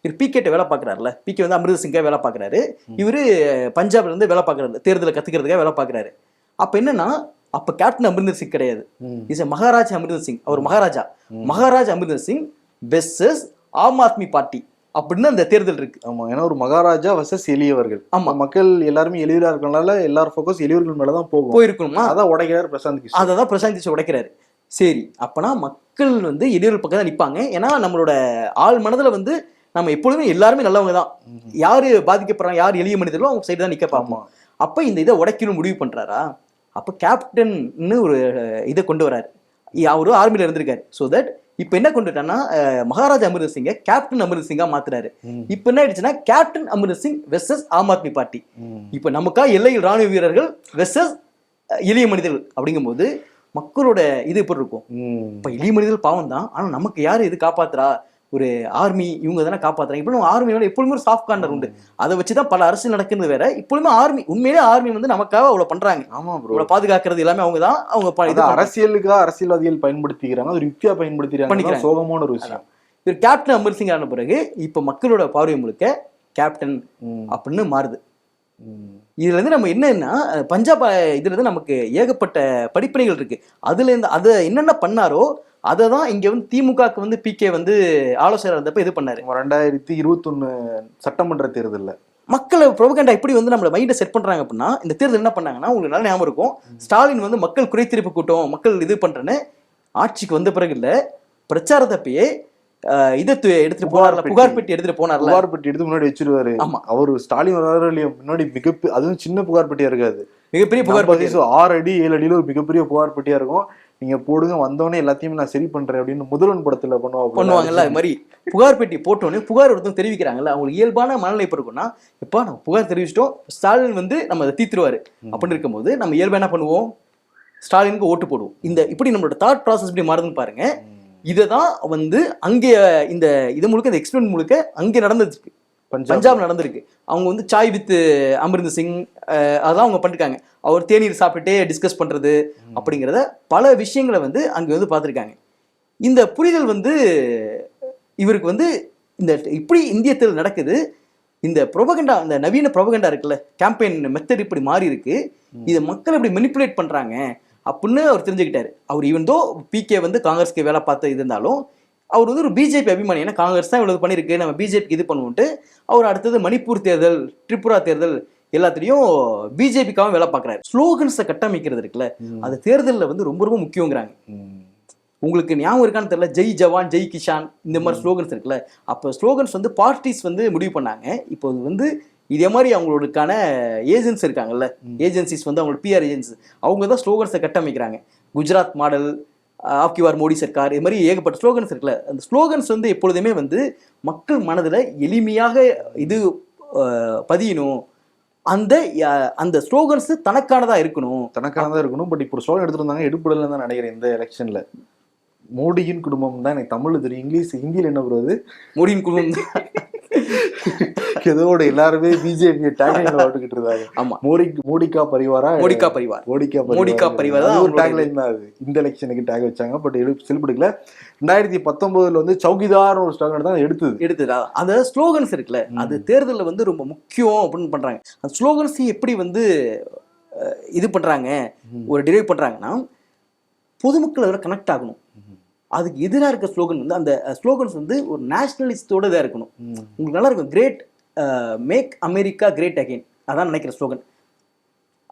[SPEAKER 2] இவர் பிகே வேலை பார்க்குறாருல, பிகே வந்து அமிர்தர் சிங்காக வேலை பார்க்குறாரு, இவரு பஞ்சாப்ல இருந்து வேலை பார்க்குறாரு, தேர்தலை கத்துக்கிறதுக்காக வேலை பார்க்குறாரு. அப்ப என்னன்னா அப்ப கேப்டன் அமிர்தர் சிங் கிடையாது, இஸ் மகாராஜா அமிர்தர் சிங். அவர் மகாராஜா அமிர்தர் சிங் வெர்சஸ் ஆம் ஆத்மி பார்ட்டி அப்படின்னு அந்த தேர்தல் இருக்கு.
[SPEAKER 3] ஆமா, ஏன்னா ஒரு மகாராஜா வர்சஸ் எளியவர்கள். ஆமா, மக்கள் எல்லாருமே எளியவரா இருக்கனால எல்லாரும் ஃபோக்கஸ் எளியவர்கள் மேலதான் போயிருக்கணுமா, அதான் உடைக்கிறாரு பிரசாந்த் கிஷோர்.
[SPEAKER 2] அதான் பிரசாந்த் கிஷோர் உடைக்கிறாரு. சரி, அப்பனா மக்கள் வந்து எளியவர்கள் பக்கம் தான் நிற்பாங்க. ஏன்னா நம்மளோட ஆள் மனதுல வந்து நம்ம எப்பொழுதுமே எல்லாருமே நல்லவங்க தான், யாரு பாதிக்கப்படுறாங்க, யார் எளிய மனிதர்களோ அவங்க சைடு தான் நிக்க பார்ப்போம். அப்ப இந்த இதை உடைக்கணும் முடிவு பண்றாரா, அப்ப கேப்டன்னு ஒரு இதை கொண்டு வராரு. அவரு ஆர்மியில இருந்திருக்காரு. ஸோ தட் இப்ப என்ன கொண்டுட்டான்னா மகாராஜா அமிர்தர் சிங்கை கேப்டன் அமிர்தர் சிங்கா மாத்துறாரு. இப்ப என்ன ஆயிடுச்சுன்னா captain Amarinder Singh versus Aam Aadmi party. இப்ப நமக்கா எல்லையில் ராணுவ வீரர்கள் வெர்சஸ் எளிய மனிதர்கள் அப்படிங்கும்போது மக்களோட இது எப்படி இருக்கும். இப்ப எளிய மனிதர்கள் பாவம் தான், ஆனா நமக்கு யாரு இது காப்பாத்துறா, ஒரு ஆர்மி இவங்க தானே காப்பாத்துறாங்க. இப்போ நம்ம ஆர்மி வேலை எப்பொழுதுமே ஒரு சாஃப்ட் கார்னர் உண்டு, அதை வச்சுதான் பல அரசியல் நடக்கிறது. வேற இப்பொழுதுமே ஆர்மி உண்மையிலே ஆர்மி வந்து நமக்காக அவ்வளவு பண்றாங்க. ஆமா ப்ரோ, பாதுகாக்கிறது எல்லாமே அவங்க தான். அவங்க
[SPEAKER 3] அரசியலுக்காக அரசியல்வாதிகள் பயன்படுத்திக்கிறாங்க, ஒரு யுக்தியா பயன்படுத்திக்கிறாங்க. சோகமான ஒரு விஷயம்.
[SPEAKER 2] இவர் கேப்டன் அமர் சிங் ஆன பிறகு இப்ப மக்களோட பார்வை முழுக்க கேப்டன் அப்படின்னு மாறுது. இதுல இருந்து நம்ம என்னன்னா பஞ்சாப் இதுல இருந்து நமக்கு ஏகப்பட்ட படிப்பனைகள் இருக்கு. அதுல இருந்து அதை என்னென்ன பண்ணாரோ அதை தான் இங்க வந்து திமுகக்கு வந்து பிகே வந்து ஆலோசகர் இருந்தப்ப இது பண்ணாரு.
[SPEAKER 3] 2021 சட்டமன்ற தேர்தல்ல
[SPEAKER 2] மக்களை புரோபகண்டா எப்படி வந்து நம்மள மைண்டை செட் பண்றாங்க அப்படின்னா, இந்த தேர்தல் என்ன பண்ணாங்கன்னா உங்களுக்கு நல்லா ஞாபகம் இருக்கும், ஸ்டாலின் வந்து மக்கள் குறைதீர்ப்பு கூட்டம் மக்கள் இது பண்றேன்னு ஆட்சிக்கு வந்த பிறகு இல்ல, பிரச்சாரத்தப்பயே இதை எடுத்துட்டு போனார்ல, புகார் பெட்டி எடுத்துட்டு போனார்ல,
[SPEAKER 3] புகார் பெட்டி எடுத்து முன்னாடி வச்சிருவாரு. ஆமா, அவரு ஸ்டாலின் வராரு இல்லையா, முன்னாடி மிகப்பெரிய, அதுவும் சின்ன புகார் பெட்டியா இருக்காது, மிகப்பெரிய புகார் பெட்டி, 6 அடி 7 அடியில ஒரு மிகப்பெரிய புகார் பெட்டியா இருக்கும். நீங்க போடுங்க, வந்தோடனே எல்லாத்தையுமே நான் சரி பண்றேன் அப்படின்னு முதல்வன் படத்துல பண்ணுவாங்கல்ல, அது
[SPEAKER 2] மாதிரி புகார் பெட்டி போட்டோன்னே புகார் ஒருத்தர் தெரிவிக்கிறாங்கல்ல, அவங்களுக்கு இயல்பான மனநிலை இருக்கும்னா, எப்பா நம்ம புகார் தெரிவிச்சிட்டோம், ஸ்டாலின் வந்து நம்ம அதை தீர்த்துருவாரு அப்படின்னு இருக்கும்போது நம்ம இயல்பா என்ன பண்ணுவோம், ஸ்டாலினுக்கு ஓட்டு போடுவோம். இந்த இப்படி நம்மளோட தாட் ப்ராசஸ் இப்படி மாறுதுன்னு பாருங்க. இதை தான் வந்து அங்கே இந்த இது முழுக்க இந்த எக்ஸ்பெரிமெண்ட் முழுக்க அங்கே நடந்துருக்கு, பஞ்சாப் நடந்திருக்கு. அவங்க வந்து சாய் வித் அமிர்தர் சிங் அதெல்லாம் அவங்க பண்ணிருக்காங்க. அவர் தேநீர் சாப்பிட்டுட்டே டிஸ்கஸ் பண்றது அப்படிங்கிறத பல விஷயங்களை வந்து அங்க வந்து பார்த்துருக்காங்க. இந்த புரிதல் வந்து இவருக்கு வந்து இந்த இப்படி இந்திய தேர்தல் நடக்குது, இந்த புரோபகண்டா, இந்த நவீன புரோபகண்டா இருக்குல்ல, கேம்பெயின் மெத்தட் இப்படி மாறி இருக்கு, இதை மக்கள் இப்படி மெனிப்புலேட் பண்றாங்க அப்படின்னு அவர் தெரிஞ்சுக்கிட்டாரு. அவர் ஈவன் தோ பிகே வந்து காங்கிரஸ்க்கு வேலை பார்த்து இருந்தாலும் அவர் வந்து ஒரு பிஜேபி அபிமானி. ஏன்னா காங்கிரஸ் தான் இவ்வளவு பண்ணிருக்கு, நம்ம பிஜேபிக்கு இது பண்ணுவோன்ட்டு அவர் அடுத்தது மணிப்பூர் தேர்தல், திரிபுரா தேர்தல் எல்லாத்துலயும் பிஜேபிக்காக வேலை பார்க்கறாரு. ஸ்லோகன்ஸை கட்டமைக்கிறது இருக்குல்ல, அது தேர்தலில் வந்து ரொம்ப ரொம்ப முக்கியங்கிறாங்க. உங்களுக்கு ஞாபகம் இருக்கான்னு தெரியல, ஜெய் ஜவான் ஜெய் கிஷான் இந்த மாதிரி ஸ்லோகன்ஸ் இருக்குல்ல, அப்போ ஸ்லோகன்ஸ் வந்து பார்ட்டிஸ் வந்து முடிவு பண்ணாங்க. இப்போ வந்து இதே மாதிரி அவங்களுக்கான ஏஜென்ட்ஸ் இருக்காங்கல்ல, ஏஜென்சிஸ் வந்து அவங்களோட பிஆர் ஏஜென்சி, அவங்க தான் ஸ்லோகன்ஸை கட்டமைக்கிறாங்க. குஜராத் மாடல், ஆப்கிவார் மோடி சர்க்கார், இது மாதிரி ஏகப்பட்ட ஸ்லோகன்ஸ் இருக்குல்ல. அந்த ஸ்லோகன்ஸ் வந்து எப்பொழுதுமே வந்து மக்கள் மனதில் எளிமையாக இது பதியணும். அந்த அந்த ஸ்லோகன்ஸ் தனக்கானதா இருக்கணும்.
[SPEAKER 3] பட் இப்போ ஸ்லோகன் எடுத்துருந்தாங்க, எடுப்படல தான் நினைக்கிறேன் இந்த எலெக்ஷன்ல. மோடியின் குடும்பம் தான் எனக்கு தமிழ் தெரியும், இங்கிலீஷ் ஹிந்தியில் என்ன வருது,
[SPEAKER 2] மோடியின் குடும்பம்
[SPEAKER 3] இதோட எல்லாருமே பிஜேபி டேக்லைன் போட்டுக்கிட்டு இருந்தாங்க.
[SPEAKER 2] ஆமா,
[SPEAKER 3] மோடிகா பரிவாரா,
[SPEAKER 2] மோடிகா பரிவார்
[SPEAKER 3] ஒரு டேக்லைன் தான் அது. இந்த எலெக்ஷனுக்கு டேக் வச்சாங்க, பட் செல்படுக்கல. 2019 வந்து சௌகிதார் ஒரு ஸ்லோகன் தான் எடுத்ததா.
[SPEAKER 2] அந்த ஸ்லோகன்ஸ் இருக்குல்ல, அது தேர்தலில் வந்து ரொம்ப முக்கியம் அப்படின்னு பண்றாங்க. அந்த ஸ்லோகன்ஸ் எப்படி வந்து இது பண்றாங்க, ஒரு டிரைவ் பண்றாங்கன்னா பொதுமக்கள் அதில் கனெக்ட் ஆகணும். அதுக்கு எதிராக இருக்க ஸ்லோகன் வந்து அந்த ஸ்லோகன்ஸ் வந்து ஒரு நேஷனலிஸ்டோட இதாக இருக்கணும். உங்களுக்கு நல்லா இருக்கும், great make America great again, அதான் நினைக்கிற ஸ்லோகன்.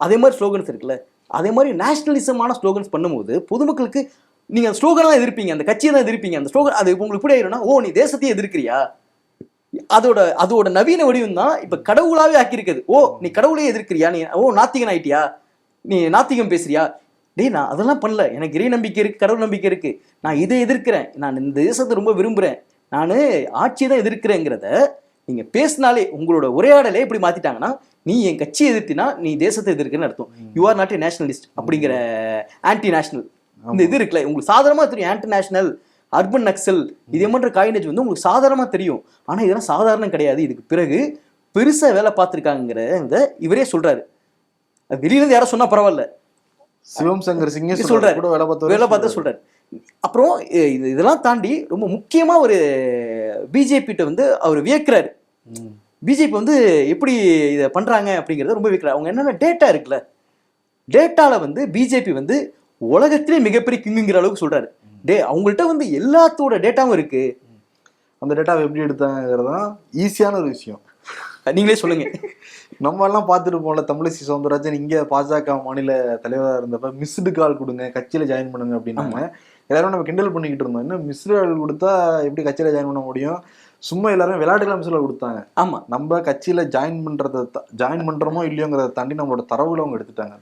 [SPEAKER 2] அதே மாதிரி ஸ்லோகன்ஸ் இருக்குல்ல, அதே மாதிரி நேஷனலிசமான ஸ்லோகன்ஸ் பண்ணும்போது பொதுமக்களுக்கு நீங்கள் ஸ்லோகன் தான் எதிர்ப்பீங்க, அந்த கட்சியை தான் எதிர்ப்பீங்க. அந்த ஸ்லோகன் அது உங்களுக்கு எப்படி ஆயிரும்னா, ஓ நீ தேசத்தையே எதிர்க்கிறியா, அதோட நவீன வடிவம் தான் இப்போ கடவுளாவே ஆக்கியிருக்குது. ஓ நீ கடவுளையே எதிர்க்கிறியா, நீ ஓ நாத்திகன் ஆயிட்டியா, நீ நாத்திகம் பேசுறியா, டேய் நான் அதெல்லாம் பண்ணல, எனக்கு இறை நம்பிக்கை இருக்கு, கடவுள் நம்பிக்கை இருக்கு, நான் இதை எதிர்க்கிறேன், நான் இந்த தேசத்தை ரொம்ப விரும்புறேன், நான் ஆட்சியை தான் எதிர்க்கிறேங்கிறத நீங்க பேசினாலே உங்களோட உரையாடலே இப்படி மாத்திட்டாங்கன்னா, நீ என் கட்சியை எதிர்த்தினா நீ தேசத்தை எதிர்க்கிறன்னு அர்த்தம். You are not a nationalist அப்படிங்கிற ஆன்டி நேஷனல் இந்த இது இருக்குல்ல, உங்களுக்கு சாதாரணமா தெரியும். ஆன்டி நேஷனல், அர்பன் நக்சல், இதே மாதிரி காயினேஜ் வந்து உங்களுக்கு சாதாரணமா தெரியும். ஆனா இதெல்லாம் சாதாரணம் கிடையாது. இதுக்கு பிறகு பெருசா வேலை பார்த்திருக்காங்கிறத இவரே சொல்றாரு. வெளியில இருந்து யாரும் சொன்னா பரவாயில்ல, சிவம் சங்கர் சிங் சொல்றாரு, வேலை பார்த்து சொல்றாரு. அப்புறம் இதெல்லாம் தாண்டி ரொம்ப முக்கியமா ஒரு பிஜேபி வந்து அவர் வியக்கிறாரு. பிஜேபி வந்து எப்படி இதை பண்றாங்க அப்படிங்கறத ரொம்ப வியக்கிறாரு. அவங்க என்னென்ன டேட்டா இருக்குல்ல, டேட்டால வந்து பிஜேபி வந்து உலகத்திலே மிகப்பெரிய கிங்குங்கிற அளவுக்கு சொல்றாரு. அவங்கள்ட்ட வந்து எல்லாத்தோட டேட்டாவும் இருக்கு.
[SPEAKER 3] அந்த டேட்டாவை எப்படி எடுத்தாங்கிறதான் ஈஸியான ஒரு விஷயம்.
[SPEAKER 2] நீங்களே சொல்லுங்க.
[SPEAKER 3] நம்ம எல்லாம் பார்த்துட்டு போல, தமிழிசை சவுந்தரராஜன் இங்க பாஜக மாநில தலைவராக இருந்தப்ப மிஸ்டு கால் கொடுங்க, கட்சியில ஜாயின் பண்ணுங்க அப்படின்னாங்க. எல்லாரும் நம்ம கிண்டல் பண்ணிக்கிட்டு இருந்தோம், என்ன மிஸ்டு கால் கொடுத்தா எப்படி கட்சியில ஜாயின் பண்ண முடியும், சும்மா எல்லாரும் விளையாட்டுகள் மிஸ்ல கொடுத்தாங்க.
[SPEAKER 2] ஆமா,
[SPEAKER 3] நம்ம கட்சியில ஜாயின் பண்றோமோ இல்லையோங்கிறத தாண்டி நம்மளோட தரவுகளை அவங்க எடுத்துட்டாங்க.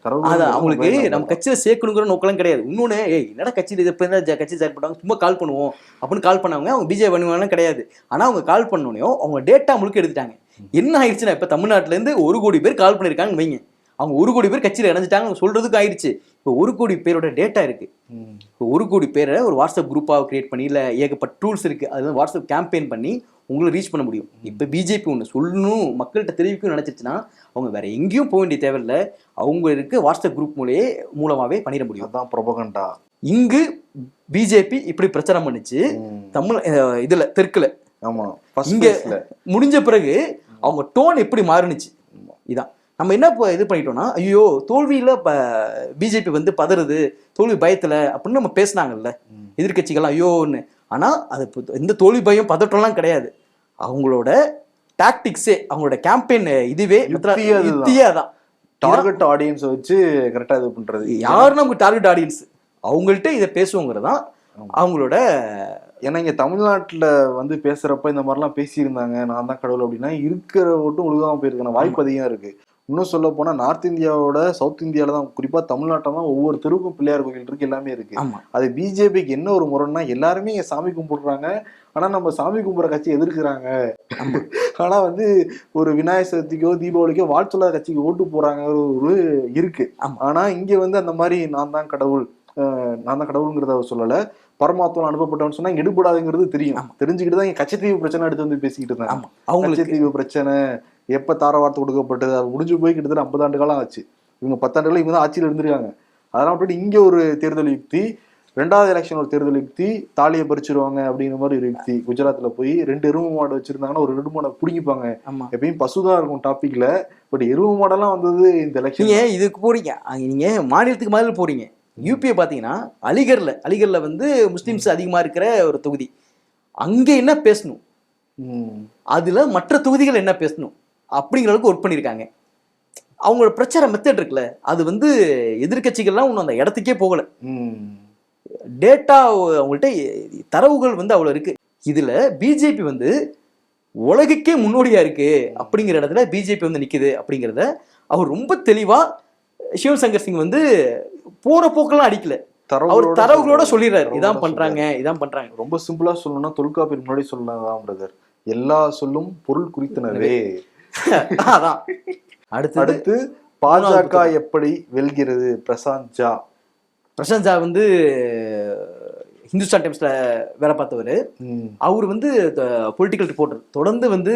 [SPEAKER 2] அவங்களுக்கு நம்ம கட்சியில சேர்க்கணுங்கிற நோக்கம் கிடையாது. இன்னொன்னு, என்னடா கட்சியில கட்சி ஜாயின் பண்ணுவாங்க, சும்மா கால் பண்ணுவோம் அப்படின்னு கால் பண்ணவங்க அவங்க பிஜேபி பண்ணுவாங்க கிடையாது. ஆனா அவங்க கால் பண்ணோடனே அவங்க டேட்டா முழுக்க எடுத்துட்டாங்க. என்ன ஆயிடுச்சுன்னா, இப்ப தமிழ்நாட்டுல இருந்து 1 கோடி பேர் கால் பண்ணிருக்காங்கன்னு வைங்க, அவங்க 1 கோடி பேர் கட்சியில இணைஞ்சிட்டாங்க சொல்றதுக்கு ஆயிடுச்சு. இப்போ 1 கோடி பேரோட டேட்டா இருக்கு. இப்போ 1 கோடி பேரை ஒரு வாட்ஸ்அப் குரூப்பாக கிரியேட் பண்ணி, இல்லை ஏகப்பட்ட டூல்ஸ் இருக்கு, அது வாட்ஸ்அப் கேம்பெயின் பண்ணி உங்களை ரீச் பண்ண முடியும். இப்போ பிஜேபி ஒன்று சொல்லணும், மக்கள்கிட்ட தெரிவிக்கணும்னு நினைச்சிருச்சுன்னா அவங்க வேற எங்கேயும் போக வேண்டிய தேவையில்லை, அவங்க இருக்கு வாட்ஸ்அப் குரூப் மூலமாவே பண்ணிட முடியும்.
[SPEAKER 3] அதான் ப்ரொபகண்டா.
[SPEAKER 2] இங்கு பிஜேபி இப்படி பிரச்சாரம் பண்ணிச்சு தமிழ் இதுல தெற்குல.
[SPEAKER 3] ஆமா,
[SPEAKER 2] இங்க முடிஞ்ச பிறகு அவங்க டோன் எப்படி மாறுனுச்சு. இதான் நம்ம என்ன இது பண்ணிட்டோம்னா, ஐயோ தோல்வியில பிஜேபி வந்து பதறுது, தோல்வி பயத்துல அப்படின்னு நம்ம பேசினாங்கல்ல எதிர்கட்சிகள்லாம் ஐயோன்னு. ஆனா அது எந்த தோல்வி பயம் பதட்டம்லாம் கிடையாது. அவங்களோட டாக்டிக்ஸே, அவங்களோட கேம்பெயின் இதுவே தான்.
[SPEAKER 3] டார்கெட் ஆடியன்ஸ் வச்சு கரெக்டா இது பண்றது.
[SPEAKER 2] யாரும் நமக்கு டார்கெட் ஆடியன்ஸ், அவங்கள்ட்ட இதை பேசுவோங்கிறதான் அவங்களோட.
[SPEAKER 3] ஏன்னா இங்க தமிழ்நாட்டுல வந்து பேசுறப்ப இந்த மாதிரிலாம் பேசியிருந்தாங்க, நான் தான் கடவுள் அப்படின்னா இருக்கிற ஓட்டும் ஒழுங்காம போயிருக்கான வாய்ப்பு அதிகம் இருக்கு. இன்னும் சொல்ல போனா நார்த் இந்தியாவோட சவுத் இந்தியாவில தான், குறிப்பா தமிழ்நாட்டில் தான் ஒவ்வொரு தெருவுக்கும் பிள்ளையார் கோயில் இருக்கு, எல்லாமே இருக்கு. அது பிஜேபிக்கு என்ன ஒரு முறைன்னா, எல்லாருமே இங்க சாமி கும்பிடுறாங்க, ஆனா நம்ம சாமி கும்பிட்ற கட்சி எதிர்க்கிறாங்க. ஆனா வந்து ஒரு விநாயகர் சதுர்த்திக்கோ தீபாவளிக்கோ வாழ்ச்சொல்லாத கட்சிக்கு ஓட்டு போறாங்க ஒரு இருக்கு. ஆனா இங்க வந்து அந்த மாதிரி நான் தான் கடவுளுங்கிறத சொல்லல, பரமாத்மா அனுப்பப்பட்டவன் சொன்னா இங்க எடுபடாதுங்கிறது தெரியும். தெரிஞ்சுக்கிட்டு தான் இங்க கச்சத்தீவு பிரச்சனை எடுத்து வந்து பேசிக்கிட்டு இருந்தாங்க. கச்சத்தீவு பிரச்சனை எப்ப தார வார்த்தை கொடுக்கப்பட்டது, அது முடிஞ்சு போய் கிட்டத்தட்ட 50 ஆண்டு காலம் ஆச்சு. இவங்க 10 ஆண்டுகள் இவங்க தான் ஆட்சியில் இருந்திருக்காங்க. அதெல்லாம் விட்டுட்டு இங்க ஒரு தேர்தல் யுக்தி, 2வது எலெக்ஷன் ஒரு தேர்தல் யுக்தி, தாலியை பறிச்சிருவாங்க அப்படிங்கிற மாதிரி ஒரு யுக்தி. குஜராத்ல போய் 2 எருமை மாடு வச்சிருந்தாங்கன்னா ஒரு 2 மாடை பிடிங்கிப்பாங்க. எப்பயும் பசுதான் இருக்கும் டாபிக்ல, பட் எருமை மாடெல்லாம் வந்தது இந்த எலெக்ஷன்.
[SPEAKER 2] இதுக்கு போறீங்க, நீங்க மாநிலத்துக்கு மாதிரி போறீங்க. யூபியை பாத்தீங்கன்னா அலிகர்ல வந்து முஸ்லிம்ஸ் அதிகமா இருக்கிற ஒரு தொகுதி. அங்க என்ன பேசணும், அதுல மற்ற தொகுதிகள் என்ன பேசணும் அப்படிங்கிற அளவுக்கு ஒர்க் பண்ணியிருக்காங்க. அவங்களோட பிரச்சார மெத்தட் இருக்குல்ல, அது வந்து எதிர்கட்சிகள்லாம் ஒன்றும் அந்த இடத்துக்கே போகல. டேட்டா அவங்கள்ட்ட தரவுகள் வந்து அவ்வளோ இருக்கு. இதுல பிஜேபி வந்து உலகுக்கே முன்னோடியா இருக்கு அப்படிங்கிற இடத்துல பிஜேபி வந்து நிக்குது அப்படிங்கிறத அவர் ரொம்ப தெளிவா சிவசங்கர் சிங் வந்து போற போக்கெல்லாம் அடிக்கல, அவர் தரவுகளோட சொல்லிடுறாரு, இதான் பண்றாங்க இதான் பண்றாங்க.
[SPEAKER 3] ரொம்ப சிம்பிளா சொல்லணும்னா தொல்காப்பியர் முன்னாடி சொல்லலாம் பிரதர், எல்லா சொல்லும் பொருள் குறித்தனவே.
[SPEAKER 2] அதான்
[SPEAKER 3] அடுத்து பாஜக எப்படி வெல்கிறது. பிரசாந்த் ஜா வந்து ஹிந்துஸ்தான் டைம்ஸ்ல வேலை பார்த்தவர். அவர் வந்து பொலிட்டிக்கல் ரிப்போர்ட்டர், தொடர்ந்து வந்து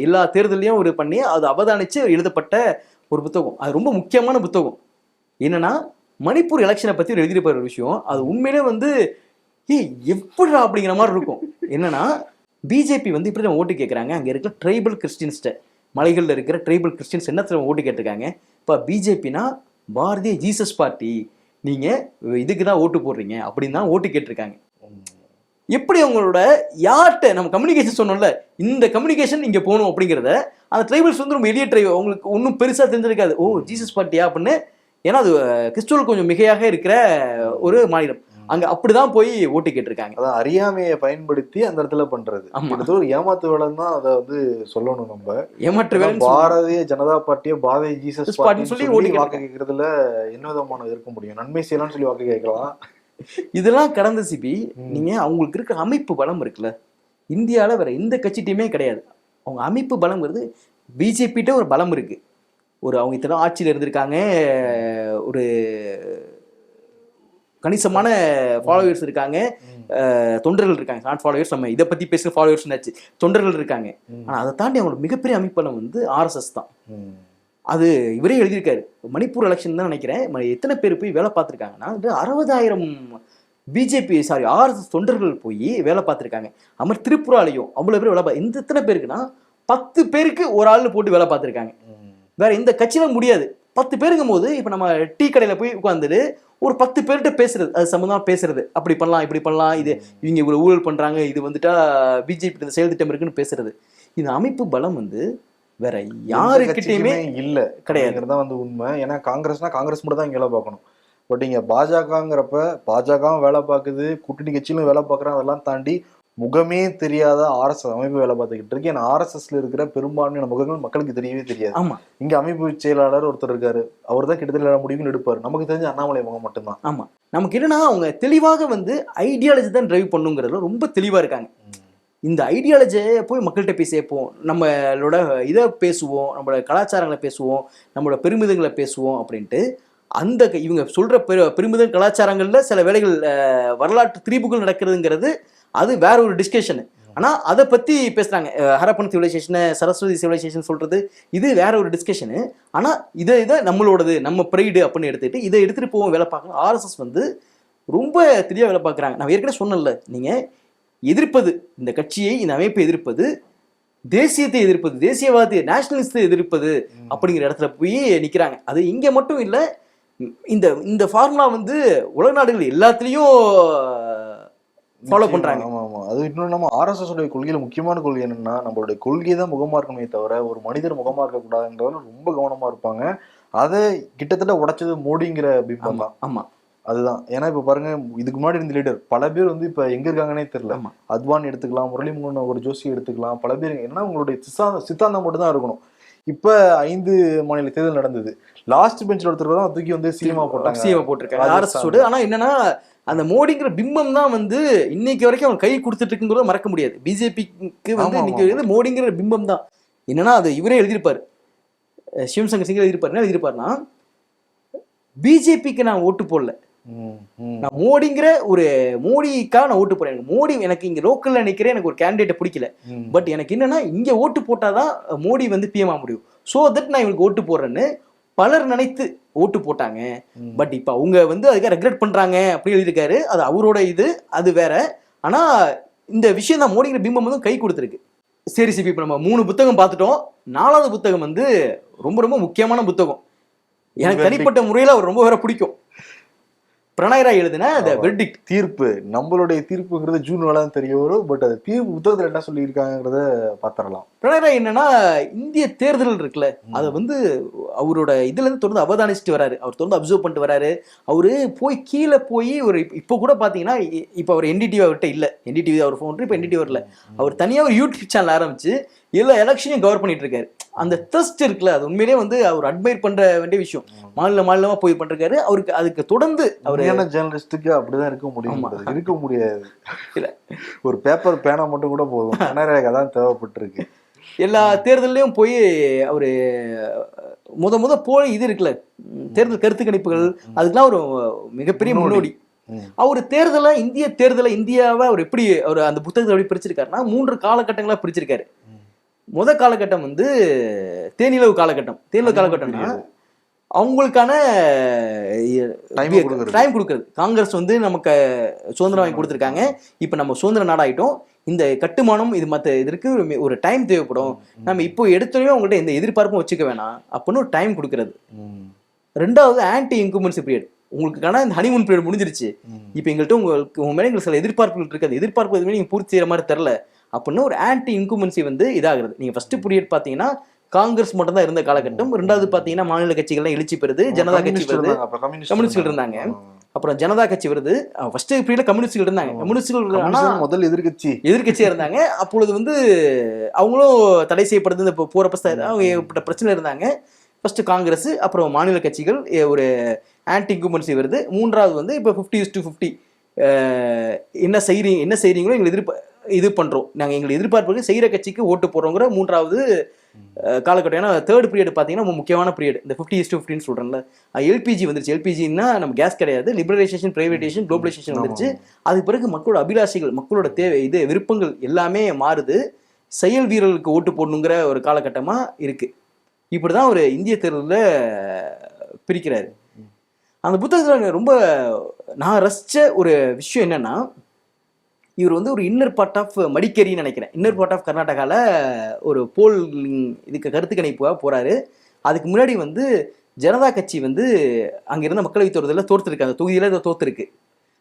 [SPEAKER 3] எல்லா தேர்தலையும் ஒரு பண்ணி அது அவதானிச்சு எழுதப்பட்ட ஒரு புத்தகம். அது ரொம்ப முக்கியமான புத்தகம். என்னன்னா மணிப்பூர் எலெக்ஷனை பத்தி எழுதியிருப்பார் ஒரு விஷயம். அது உண்மையிலே வந்து எப்படிடா அப்படிங்கிற மாதிரி இருக்கும். என்னன்னா பிஜேபி வந்து இப்படி ஓட்டு கேட்கறாங்க, அங்க இருக்கிற ட்ரைபல் கிறிஸ்டின்ஸ்ட, மலைகள்ல இருக்கிற ட்ரைபல் கிறிஸ்டின்ஸ் என்ன ஓட்டு கேட்டிருக்காங்க. இப்ப பிஜேபினா பாரதிய ஜீசஸ் பார்ட்டி, நீங்க இதுக்கு தான் ஓட்டு போடுறீங்க அப்படின்னு தான் ஓட்டு கேட்டிருக்காங்க. எப்படி அவங்களோட யார்கிட்ட நம்ம கம்யூனிகேஷன் சொன்னோம்ல, இந்த கம்யூனிகேஷன் இங்க போகணும் அப்படிங்கிறத அந்த ட்ரைபல்ஸ் வந்து ரொம்ப எளிய ட்ரைவ், அவங்களுக்கு ஒன்றும் பெருசா தெரிஞ்சிருக்காது. ஓ ஜீசஸ் பார்ட்டியா அப்படின்னு. ஏன்னா அது கிறிஸ்துவல் கொஞ்சம் மிகையாக இருக்கிற ஒரு மாநிலம், அங்க அப்படிதான் போய் ஓட்டு கேட்டிருக்காங்க. அதான் அறியாமையை பயன்படுத்தி அந்த இடத்துல பண்றது. ஒரு ஏமாத்து வேலை தான் அதை வந்து சொல்லணும். நம்ம ஏமாற்று வேலை. பாரதிய ஜனதா பார்ட்டியை பாரதிய ஜீசஸ் பார்ட்டி சொல்லி ஓட்டு வாக்கு கேட்கறதுல என்ன விதமான இருக்க முடியும்? நன்மை செய்யலாம்னு சொல்லி வாக்கு கேட்கலாம்.
[SPEAKER 2] இதெல்லாம் கடந்த சிபி, நீங்க அவங்களுக்கு இருக்கிற அமைப்பு பலம் இருக்குல்ல, இந்தியாவில் வேற எந்த கட்சிட்டையுமே கிடையாது. அவங்க அமைப்பு பலம்ங்கிறது பிஜேபிட்ட ஒரு பலம் இருக்கு. ஒரு அவங்க இத்தனை ஆட்சியில் இருந்திருக்காங்க, ஒரு கணிசமான ஃபாலோவர்ஸ் இருக்காங்க, தொண்டர்கள் இருக்காங்க. நாட் ஃபாலோவர்ஸ், நம்ம இதை பத்தி பேசுகிற ஃபாலோவர்ஸ் ஆச்சு, தொண்டர்கள் இருக்காங்க. ஆனால் அதை தாண்டி அவங்களோட மிகப்பெரிய அமைப்பலம் வந்து RSS தான். அது இவரே எழுதியிருக்காரு. மணிப்பூர் எலெக்ஷன் தான் நினைக்கிறேன், எத்தனை பேர் போய் வேலை பார்த்துருக்காங்கன்னா 60,000 பிஜேபி RSS தொண்டர்கள் போய் வேலை பார்த்துருக்காங்க. அது மாதிரி திரிபுராலையும் அவ்வளோ பேர் வேலை இந்த எத்தனை பேருக்குன்னா 10 பேருக்கு ஒரு ஆள் போட்டு வேலை பார்த்துருக்காங்க. வேற எந்த கட்சியிலும் முடியாது. 10 பேருங்கும் போது இப்போ நம்ம டீ கடையில் போய் உட்காந்துட்டு ஒரு 10 பேர்கிட்ட பேசுறது, அது சம்மந்தமாக பேசுறது, அப்படி பண்ணலாம் இப்படி பண்ணலாம், இது இவங்க இவ்வளோ ஊழல் பண்ணுறாங்க, இது வந்துட்டா பிஜேபி இந்த செயல் திட்டம் இருக்குன்னு பேசுறது. இந்த அமைப்பு பலம் வந்து வேற யாருக்கிட்டையுமே இல்லை கிடையாது
[SPEAKER 3] தான் வந்து உண்மை. ஏன்னா காங்கிரஸ்னா காங்கிரஸ் மட்டும் தான் இங்கே வேலை பார்க்கணும். பட் இங்கே பாஜகங்கிறப்ப பாஜகவும் வேலை பார்க்குது, கூட்டணி கட்சியிலும் வேலை பார்க்குறாங்க. அதெல்லாம் தாண்டி முகமே தெரியாத RSS அமைப்பு வேலை பார்த்துக்கிட்டு இருக்கு. ஏன்னா RSSல இருக்கிற பெரும்பான்மையான முகங்கள் மக்களுக்கு தெரியவே தெரியாது.
[SPEAKER 2] ஆமா,
[SPEAKER 3] இங்க அமைப்பு செயலாளர் ஒருத்தர் இருக்காரு, அவர் தான் கிட்டத்தட்ட முடிவுன்னு எடுப்பாரு. நமக்கு தெரிஞ்ச அண்ணாமலை முகம் மட்டும்தான்.
[SPEAKER 2] ஆமா, நமக்கு என்னன்னா அவங்க தெளிவாக வந்து ஐடியாலஜி தான் டிரைவ் பண்ணுங்கிறதுல ரொம்ப தெளிவா இருக்காங்க. இந்த ஐடியாலஜியை போய் மக்கள்கிட்ட போய் சேர்ப்போம், நம்மளோட இதை பேசுவோம், நம்மளோட கலாச்சாரங்களை பேசுவோம், நம்மளோட பெருமிதங்களை பேசுவோம் அப்படின்ட்டு அந்த இவங்க சொல்ற பெருமிதம் கலாச்சாரங்கள்ல சில வேளைகள் வரலாற்று திரிபுகள் நடக்கிறதுங்கிறது அது வேற ஒரு டிஸ்கஷனு. ஆனா அதை பத்தி பேசுறாங்க. ஹரப்பன் சிவிலைசேஷன், சரஸ்வதி சிவிலைசேஷன் சொல்றது இது வேற ஒரு டிஸ்கஷனு. ஆனா இதை நம்மளோடது, நம்ம ப்ரைடு அப்படின்னு எடுத்துட்டு இதை எடுத்துட்டு போவோம் வேலை பார்க்கணும். RSS வந்து ரொம்ப தெளிவாக வேலை பார்க்குறாங்க. நான் ஏற்கனவே சொன்னேன்ல, நீங்க எதிர்ப்பது இந்த கட்சியை, இந்த அமைப்பை எதிர்ப்பது, தேசியத்தை எதிர்ப்பது, தேசியவாதத்தை நேஷனலிஸ்டை எதிர்ப்பது அப்படிங்கிற இடத்துல போய் நிற்கிறாங்க. அது இங்கே மட்டும் இல்லை, இந்த இந்த ஃபார்முலா வந்து உலக நாடுகள் எல்லாத்துலேயும் ஃபாலோ பண்றாங்க.
[SPEAKER 3] ஆமா ஆமா, அது இன்னும் நம்ம RSS உடைய கொள்கையில முக்கியமான கொள்கை என்னன்னா, நம்மளுடைய கொள்கையை தான் முகமா இருக்கணுமே தவிர ஒரு மனிதர் முகமா இருக்கக்கூடாதுன்றதுல ரொம்ப கவனமா இருப்பாங்க. அதை கிட்டத்தட்ட உடைச்சது மோடிங்கிற பிம்பம் தான்.
[SPEAKER 2] ஆமா,
[SPEAKER 3] அதுதான். ஏன்னா இப்ப பாருங்க, இதுக்கு முன்னாடி இருந்த லீடர் பல பேர் வந்து இப்ப எங்க இருக்காங்கன்னே தெரியல. அத்வானி எடுத்துக்கலாம், முரளிமோகன் ஒரு ஜோஷி எடுத்துக்கலாம், பல பேர். ஏன்னா உங்களுடைய சித்தாந்தம் மட்டும் தான் இருக்கணும். இப்ப 5 மாநில தேர்தல் நடந்தது, லாஸ்ட் பெஞ்சில் ஒருத்தர் தான் தூக்கி வந்து சிஎம்
[SPEAKER 2] போட்டிருக்காங்க RSS. ஆனா என்னன்னா அந்த மோடிங்கிற பிம்பம் தான் வந்து இன்னைக்கு வரைக்கும் அவங்க கை கொடுத்துட்டு இருக்குங்கிறத மறக்க முடியாது. பிஜேபிக்கு வந்து இன்னைக்கு மோடிங்கிற பிம்பம் தான். என்னன்னா அது இவரே எழுதியிருப்பாரு, சிவசங்கர் சிங் எழுதியிருப்பாரு. என்ன எழுதியிருப்பாருன்னா, பிஜேபிக்கு நான் ஓட்டு போடல, நான் மோடிங்கிற ஒரு மோடிக்காக நான் ஓட்டு போறேன். மோடி எனக்கு இங்க லோக்கல்ல நிக்கிறேன், எனக்கு ஒரு கேண்டிடேட்டை பிடிக்கல, பட் எனக்கு என்னன்னா இங்க ஓட்டு போட்டாதான் மோடி வந்து PM ஆக முடியும், சோ தட் நான் இவங்களுக்கு ஓட்டு போடுறேன்னு பலர் நினைத்து ஓட்டு போட்டாங்க. பட் இப்ப அவங்க வந்து அதுக்காக ரெக்ரெட் பண்றாங்க அப்படி எழுதியிருக்காரு. அது அவரோட இது, அது வேற. ஆனா இந்த விஷயம் தான் மோடிங்கிற பிம்பம் வந்து கை கொடுத்துருக்கு. சரி சிபி, இப்ப நம்ம 3 புத்தகம் பார்த்துட்டோம். 4வது புத்தகம் வந்து ரொம்ப ரொம்ப முக்கியமான புத்தகம். எனக்கு தனிப்பட்ட முறையில அவர் ரொம்ப வேற பிடிக்கும். பிரணாய் ராய் எழுதின அந்த வெர்டிக்ட்
[SPEAKER 3] தீர்ப்பு. நம்மளுடைய தீர்ப்புங்கிறது ஜூன் 4 தெரிய வரும். பட் அது தீர்ப்பு புத்தகத்துல என்ன சொல்லியிருக்காங்கிறத பாத்திரலாம்.
[SPEAKER 2] பிரணாய் ராய் என்னன்னா இந்திய தேர்தல் இருக்குல்ல, அதை வந்து அவரோட இதுல இருந்து தொடர்ந்து அவதானிச்சுட்டு வராரு, அவர் தொடர்ந்து அப்சர்வ் பண்ணிட்டு வராரு. அவரு போய் கீழே போய் ஒரு இப்போ கூட பாத்தீங்கன்னா இப்போ அவர் என்டிடிவி அவர்கிட்ட இல்ல, என்டிடிவி அவர் ஃபோன் இப்போ என்டிடிவி வரல, அவர் தனியா ஒரு யூடியூப் சேனல் ஆரம்பிச்சு எல்லா எலெக்ஷனையும் கவர் பண்ணிட்டு இருக்காரு. அந்த த்ரஸ்ட் இருக்குல்ல, அது உண்மையிலேயே வந்து அவர் அட்மைர் பண்ற வேண்டிய விஷயம். மாநிலமா போய் பண்றாரு. அவருக்கு அதுக்கு தொடர்ந்து அவர்
[SPEAKER 3] ஜேர்னலிஸ்டுக்கு அப்படிதான் இருக்க முடியும், இருக்க முடியாது. இல்ல ஒரு பேப்பர் பேனா மட்டும் கூட போதும், அதான் தேவைப்பட்டிருக்கு.
[SPEAKER 2] எல்லா தேர்தலையும் போய் அவரு முத போய் இது இருக்குல்ல தேர்தல் கருத்து கணிப்புகள், அதுக்கெல்லாம் ஒரு மிகப்பெரிய முன்னோடி. அவர் தேர்தலை இந்தியாவை அவர் எப்படி அவர் அந்த புத்தகத்தை எப்படி பிரிச்சிருக்காருன்னா 3 காலகட்டங்களா பிரிச்சிருக்காரு. முத காலகட்டம் வந்து தேனிலவு காலகட்டம். தேனிலவு காலகட்டம்னா அவங்களுக்கான டைம் கொடுக்கறது. காங்கிரஸ் வந்து நமக்கு சுதந்திரம் வாங்கி கொடுத்துருக்காங்க, இப்ப நம்ம சுதந்திர நாடாயிட்டோம், இந்த கட்டுமானம் இது மற்ற இதற்கு ஒரு டைம் தேவைப்படும், நம்ம இப்போ எடுத்தோடனே அவங்கள்ட்ட எந்த எதிர்பார்ப்பும் வச்சுக்க வேணாம் அப்படின்னு ஒரு டைம் கொடுக்கறது. ரெண்டாவது ஆன்டி இன்குமென்சி பீரியட். உங்களுக்கான இந்த ஹனிமூன் பீரியட் முடிஞ்சிருச்சு, இப்போ எங்கள்கிட்ட உங்க மேலே எங்களுக்கு சில எதிர்பார்ப்புகள் இருக்காது, எதிர்பார்ப்பு எதுவுமே நீங்க பூர்த்தி செய்யற மாதிரி தெரில அப்படின்னு ஒரு ஆன்டி இன்குமென்சி வந்து இதாகிறது. நீங்க ஃபர்ஸ்ட் பீரியட் பாத்தீங்கன்னா காங்கிரஸ் மட்டும் தான் இருந்த காலகட்டம். ரெண்டாவது பாத்தீங்கன்னா மாநில கட்சிகள்லாம் எழுச்சி பெறுது, ஜனதா கட்சி வருது, கம்யூனிஸ்ட்கள் இருந்தாங்க. அப்புறம் ஜனதா கட்சி வருது. ஃபர்ஸ்ட் பீரியட்ல கம்யூனிஸ்ட்கள் இருந்தாங்க. கம்யூனிஸ்ட்கள்
[SPEAKER 3] முதல்
[SPEAKER 2] எதிர்கட்சியா இருந்தாங்க. அப்பொழுது வந்து அவங்களும் தடை செய்யப்படுது, இந்த போறப்ப அவங்க பிரச்சனை இருந்தாங்க. ஃபர்ஸ்ட் காங்கிரஸ், அப்புறம் மாநில கட்சிகள், ஒரு ஆன்டி இன்குமென்சி வருது. மூன்றாவது வந்து இப்போ 50:50 என்ன செய்றீங்களோ எங்களுக்கு இது பண்றோம், நாங்க எங்களுக்கு எதிர்பார்ப்புக்கு செய்யற கட்சிக்கு ஓட்டு போடுறோங்கிற மூன்றாவது காலகட்டம். ஏன்னா தேர்ட் பீரியட் பார்த்தீங்கன்னா முக்கியமான பீரியட், இந்த 50:50 சொல்றேன்ல. எல்பிஜி வந்துருச்சு. எல்பிஜின்னா நம்ம கேஸ் கிடையாது, லிபரலைசேஷன், பிரைவேடைசேஷன், குளோபலைசேஷன் வந்துருச்சு. அதுக்கு பிறகு மக்களோட அபிலாஷைகள், மக்களோட தேவை, இது விருப்பங்கள் எல்லாமே மாறுது. செயல் வீரர்களுக்கு ஓட்டு போடணுங்கிற ஒரு காலகட்டமா இருக்கு. இப்படிதான் ஒரு இந்திய தேர்தலில் பிரிக்கிறாரு. அந்த புத்தகத்தில் ரொம்ப நான் ரசிச்ச ஒரு விஷயம் என்னன்னா, இவர் வந்து ஒரு இன்னர் பார்ட் ஆஃப் மடிக்கேரின்னு நினைக்கிறேன், இன்னர் பார்ட் ஆஃப் கர்நாடகாவில் ஒரு போல் இதுக்கு கருத்து கணிப்பாக போகிறாரு. அதுக்கு முன்னாடி வந்து ஜனதா கட்சி வந்து அங்கே இருந்த மக்களவை தேர்தலில் தோற்றுருக்கு, அந்த தொகுதியில் தோற்றுருக்கு.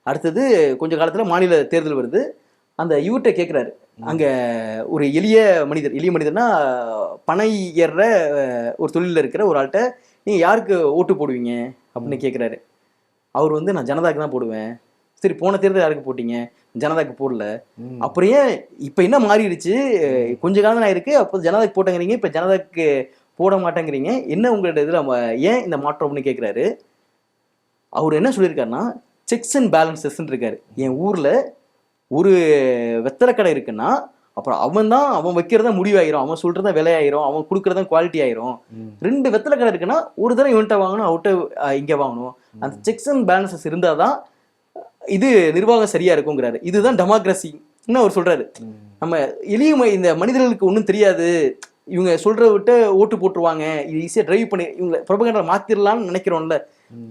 [SPEAKER 2] அடுத்தது கொஞ்ச காலத்தில் மாநில தேர்தல் வருது. அந்த இவர்கிட்ட கேட்குறாரு, அங்கே ஒரு எளிய மனிதர்னா பனை ஏறுற ஒரு தொழிலில் இருக்கிற ஒரு ஆள்கிட்ட நீங்கள் யாருக்கு ஓட்டு போடுவீங்க அப்படின்னு கேட்குறாரு. அவர் வந்து நான் ஜனதாக்கு தான் போடுவேன். சரி, போன தேர்தல் யாருக்கு போட்டீங்க? ஜனதாக்கு போடல. அப்புறம் ஏன் இப்போ என்ன மாறிடுச்சு, கொஞ்ச காலம் தான் இருக்கு, அப்போ ஜனதாக்கு போட்டேங்கிறீங்க, இப்போ ஜனதாக்கு போட மாட்டேங்கிறீங்க, என்ன உங்களோட இதில் ஏன் இந்த மாற்றம் அப்படின்னு கேட்குறாரு. அவர் என்ன சொல்லியிருக்காருன்னா, செக்ஸ் அண்ட் பேலன்சஸ்ன்னு இருக்காரு. என் ஊரில் ஒரு வெத்தலை கடை இருக்குன்னா அப்புறம் அவன் வைக்கிறதா முடிவாயிரும், அவன் சொல்றதா விலையாயிரும், அவன் கொடுக்கறதா குவாலிட்டி ஆயிரும். 2 வெத்தலை கடை இருக்குன்னா ஒரு தடவை இவன்ட்ட வாங்கணும், அவட்ட இங்க வாங்கணும். அந்த செக்ஸ் அண்ட் பேலன்சஸ் இருந்தாதான் இது நிர்வாகம் சரியா இருக்குங்கிறாரு. இதுதான் டெமோக்ரஸின்னு அவர் சொல்றாரு. நம்ம எளிய இந்த மனிதர்களுக்கு ஒன்றும் தெரியாது, இவங்க சொல்ற விட்டு ஓட்டு போட்டுருவாங்க, இது ஈஸியா டிரைவ் பண்ணி இவங்க ப்ரொபகண்டா மாத்திரலாம்னு நினைக்கிறோம்ல,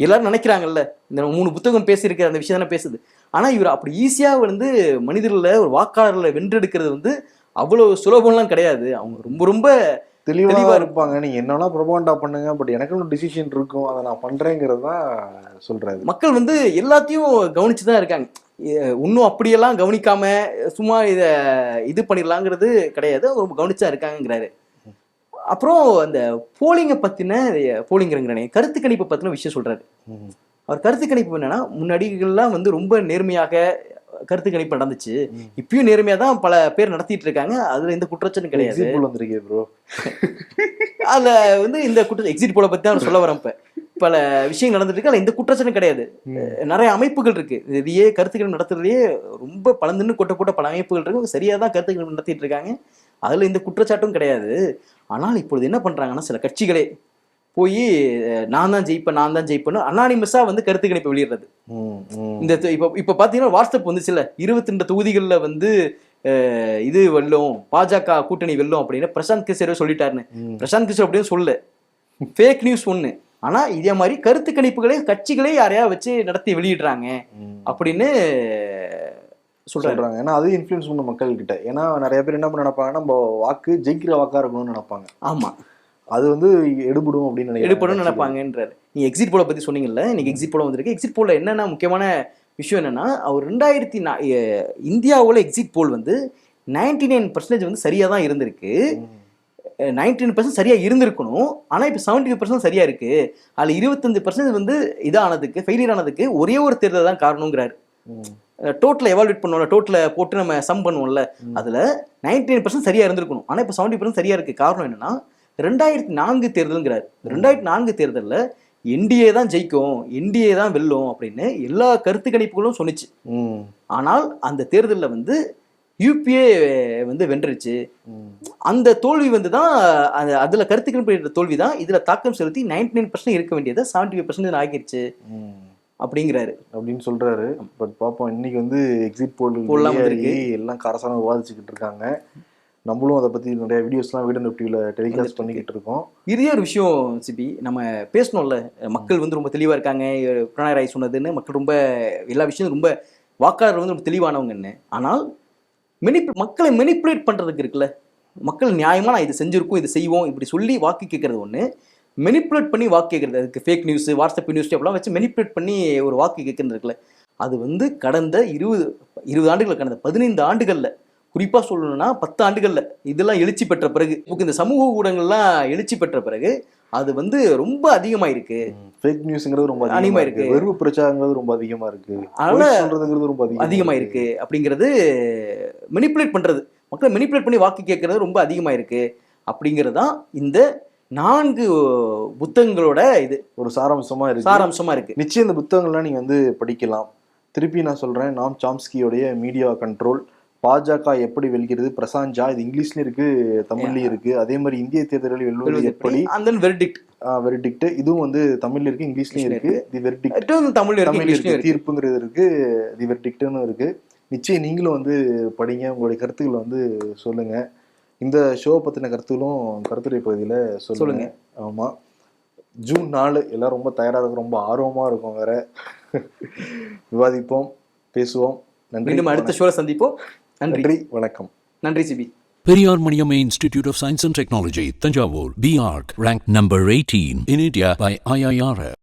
[SPEAKER 2] எல்லாரும் நினைக்கிறாங்கல்ல. இந்த 3 புத்தகம் பேசியிருக்கிற அந்த விஷயம் தானே பேசுது. ஆனா இவர் அப்படி ஈஸியா வந்து மனிதர்களை ஒரு வாக்காளர்களை வென்றெடுக்கிறது வந்து அவ்வளவு சுலபம்லாம் கிடையாது. அவங்க ரொம்ப ரொம்ப
[SPEAKER 3] தெளிவா இருப்பாங்க. நீங்க என்னன்னா ப்ரொபகண்டா பண்ணுங்க, பட் எனக்கு ஒரு டிசிஷன் இருக்கும், அதை நான் பண்றேங்கிறது தான் சொல்றாரு.
[SPEAKER 2] மக்கள் வந்து எல்லாத்தையும் கவனிச்சுதான் இருக்காங்க. இன்னும் அப்படியெல்லாம் கவனிக்காம சும்மா இது பண்ணிடலாங்கிறது கிடையாது, ரொம்ப கவனிச்சா இருக்காங்கிறாரு. அப்புறம் அந்த போலிங்கை பத்தின போலிங்கிறேன் கருத்து கணிப்பை பத்தின விஷயம் சொல்றாரு. அவர் கருத்து கணிப்பு என்னன்னா, முன்னாடிகள்லாம் வந்து ரொம்ப நேர்மையாக கருத்து கணிப்பு நடந்துச்சு, இப்பயும் நேர்மையா தான் பல பேர் நடத்திட்டு இருக்காங்க, அதுல எந்த குற்றச்சாட்டும் கிடையாது. அதுல வந்து இந்த எக்ஸிட் போல பத்தி தான் சொல்ல வரேன். இப்ப பல விஷயங்கள் நடந்துட்டு இருக்கு, அதுல எந்த குற்றச்சாட்டும் கிடையாது. நிறைய அமைப்புகள் இருக்கு, இதையே கருத்து கணிப்பு நடத்துறதுலயே ரொம்ப பலந்துன்னு போட்ட பல அமைப்புகள் இருக்கு, சரியா தான் கருத்து கணிப்பு நடத்திட்டு இருக்காங்க, அதுல எந்த குற்றச்சாட்டும் கிடையாது. ஆனால் இப்பொழுது என்ன பண்றாங்கன்னா, சில கட்சிகளே போய் நான் தான் ஜெயிப்பேன்னு அனானிமஸா வந்து கருத்து கணிப்பை வெளியிடுறது. இந்த இப்ப பாத்தீங்கன்னா வாட்ஸ்அப் வந்துச்சு இல்ல, 22 தொகுதிகளில் வந்து இது வெல்லும், பாஜக கூட்டணி வெல்லும் அப்படின்னு பிரசாந்த் கிஷோர் சொல்லிட்டாருன்னு. பிரசாந்த் கிஷோர் அப்படின்னு சொல்ல, ஃபேக் நியூஸ் ஒண்ணு. ஆனா இதே மாதிரி கருத்து கணிப்புகளே கட்சிகளே யாரையா வச்சு நடத்தி வெளியிடுறாங்க அப்படின்னு
[SPEAKER 3] சொல்றாங்க. ஏன்னா அது இன்ஃப்ளூயன்ஸ் பண்ண மக்கள் கிட்ட. ஏன்னா நிறைய பேர் என்ன பண்ண நினைப்பாங்கன்னா, நம்ம வாக்கு ஜெயிக்கிற வாக்கா இருக்கணும்னு நினைப்பாங்க.
[SPEAKER 2] ஆமா,
[SPEAKER 3] அது வந்து எடுபடும் அப்படின்னு நினைக்கிறேன்.
[SPEAKER 2] எடுப்படும் நினைப்பாங்கன்றாரு. நீங்க எக்ஸிட் போலை பத்தி சொன்னீங்கல்ல, இன்னைக்கு எக்ஸிட் போல வந்திருக்கு. எக்ஸிட் போல என்னன்னா முக்கியமான விஷயம் என்னன்னா, அவர் இந்தியாவோட எக்ஸிட் போல் வந்து 99% வந்து சரியா தான் இருந்திருக்கு. 99% சரியா இருந்திருக்கணும். ஆனா இப்ப 75% சரியா இருக்கு. அதுல 25% வந்து இதானதுக்கு ஃபெயிலியர் ஆனதுக்கு ஒரே ஒரு தேர்தல் தான் காரணங்கிறாரு. டோட்டலை எவால்வேட் பண்ணுவோம்ல, டோட்டலை போட்டு நம்ம சம் பண்ணுவோம்ல, அதுல 99% சரியா இருந்திருக்கணும். ஆனா இப்ப 70% சரியா இருக்கு. காரணம் என்னன்னா 2004 தேர்தலுங்கிறாரு. 2004 தேர்தல்ல என்டிஏ தான் ஜெயிக்கும், என்டிஏ தான் வெல்லும் அப்படின்னு எல்லா கருத்து கணிப்புகளும் சொன்னிச்சு. ஆனால் அந்த தேர்தலில் வந்து யூபிஏ வந்து வென்றுச்சு. அந்த தோல்வி வந்து தான் அதுல கருத்து கணிப்பு தோல்வி தான் இதுல தாக்கம் செலுத்தி 99% இருக்க வேண்டியதை 75% ஆகிருச்சு அப்படிங்கிறாரு
[SPEAKER 3] அப்படின்னு சொல்றாரு. பட் பாப்போம், இன்னைக்கு வந்து எக்ஸிட் போல் எல்லாம் காரசாரம் விவாதிச்சுக்கிட்டு இருக்காங்க. நம்மளும் அதை பத்தி நிறைய வீடியோஸ்லாம் வீடு டிவில டெலிகாஸ்ட் பண்ணிக்கிட்டு இருக்கோம். இதே
[SPEAKER 2] ஒரு விஷயம் சிபி நம்ம பேசணும்ல, மக்கள் வந்து ரொம்ப தெளிவா இருக்காங்க, பிரணாய் ராய் சொன்னதுன்னு மக்கள் ரொம்ப எல்லா விஷயம் ரொம்ப வாக்காளர் வந்து ரொம்ப தெளிவானவங்கன்னு. ஆனால் மக்களை மெனிப்புலேட் பண்றதுக்கு இருக்குல்ல, மக்கள் நியாயமா நான் இது செஞ்சிருக்கோம், இது செய்வோம் இப்படி சொல்லி வாக்கு கேட்கறது ஒண்ணு, மெனிப்புலேட் பண்ணி வாக்கு கேட்கறது, அதுக்கு ஃபேக் நியூஸ், வாட்ஸ்அப் நியூஸ் அப்படிலாம் வச்சு மெனிப்புலேட் பண்ணி ஒரு வாக்கு கேட்கறது இருக்குல்ல, அது வந்து கடந்த 20 ஆண்டுகள், கடந்த 15 ஆண்டுகள்ல, குறிப்பா சொல்லணும்னா 10 ஆண்டுகள்ல இதெல்லாம் எழுச்சி பெற்ற பிறகு, இந்த சமூக ஊடகங்கள்லாம் எழுச்சி பெற்ற பிறகு அது வந்து ரொம்ப அதிகமாயிருக்கு.
[SPEAKER 3] ஃபேக் நியூஸ்ங்கிறது ரொம்ப அதிகமா இருக்கு, வெறுப்பு பிரச்சாரங்கிறது ரொம்ப அதிகமா இருக்கு, அதனால சொல்றதுங்கிறது ரொம்ப
[SPEAKER 2] அதிகமாயிருக்கு. அப்படிங்கிறது மெனிப்புலேட் பண்றது, மக்களை மெனிப்புலேட் பண்ணி வாக்கு கேட்கறது ரொம்ப அதிகமாயிருக்கு. அப்படிங்கிறது தான் இந்த 4 புத்தகங்களோட இது
[SPEAKER 3] ஒரு சாராம்சமா இருக்கு. நிச்சயம் இந்த புத்தகங்கள்லாம் நீங்க வந்து படிக்கலாம். திருப்பி நான் சொல்றேன், நாம் சாம்ஸ்கியோடைய மீடியா கண்ட்ரோல், பாஜக எப்படி வெல்கிறது, பிரசாந்த் ஜா, இது இங்கிலீஷ்லயும் இருக்கு, தமிழ்லயும் இருக்கு. அதே மாதிரி இந்திய தேர்தலில் வெல்வது எப்படி, வெர்டிக்ட் இதுவும் வந்து தமிழ்ல இருக்கு, இங்கிலீஷ்லயும் இருக்கு. தி வெர்டிக்ட் தமிழ்ல இருக்கு, தீர்ப்புங்கிறது இருக்கு, தி வெர்டிக்ட்னு இருக்கு. நிச்சயம் நீங்களும் வந்து படிங்க, உங்களுடைய கருத்துக்களை வந்து சொல்லுங்க. இந்த ஷோ பத்தின கருத்துக்களும் கருத்துரை பகுதியில சொல்லுங்க. ஆமா, ஜூன் 4 எல்லாரும் ரொம்ப தயாரா இருக்கும், ரொம்ப ஆர்வமா இருக்கும். வேற விவாதிப்போம், பேசுவோம். நன்றி,
[SPEAKER 2] அடுத்த ஷோல சந்திப்போம்.
[SPEAKER 3] நன்றி, வணக்கம்.
[SPEAKER 2] நன்றி CP.
[SPEAKER 1] Periyar Maniamma Institute of Science and Technology, Tanjavur, BArc, ranked number 18 in India by IIRF.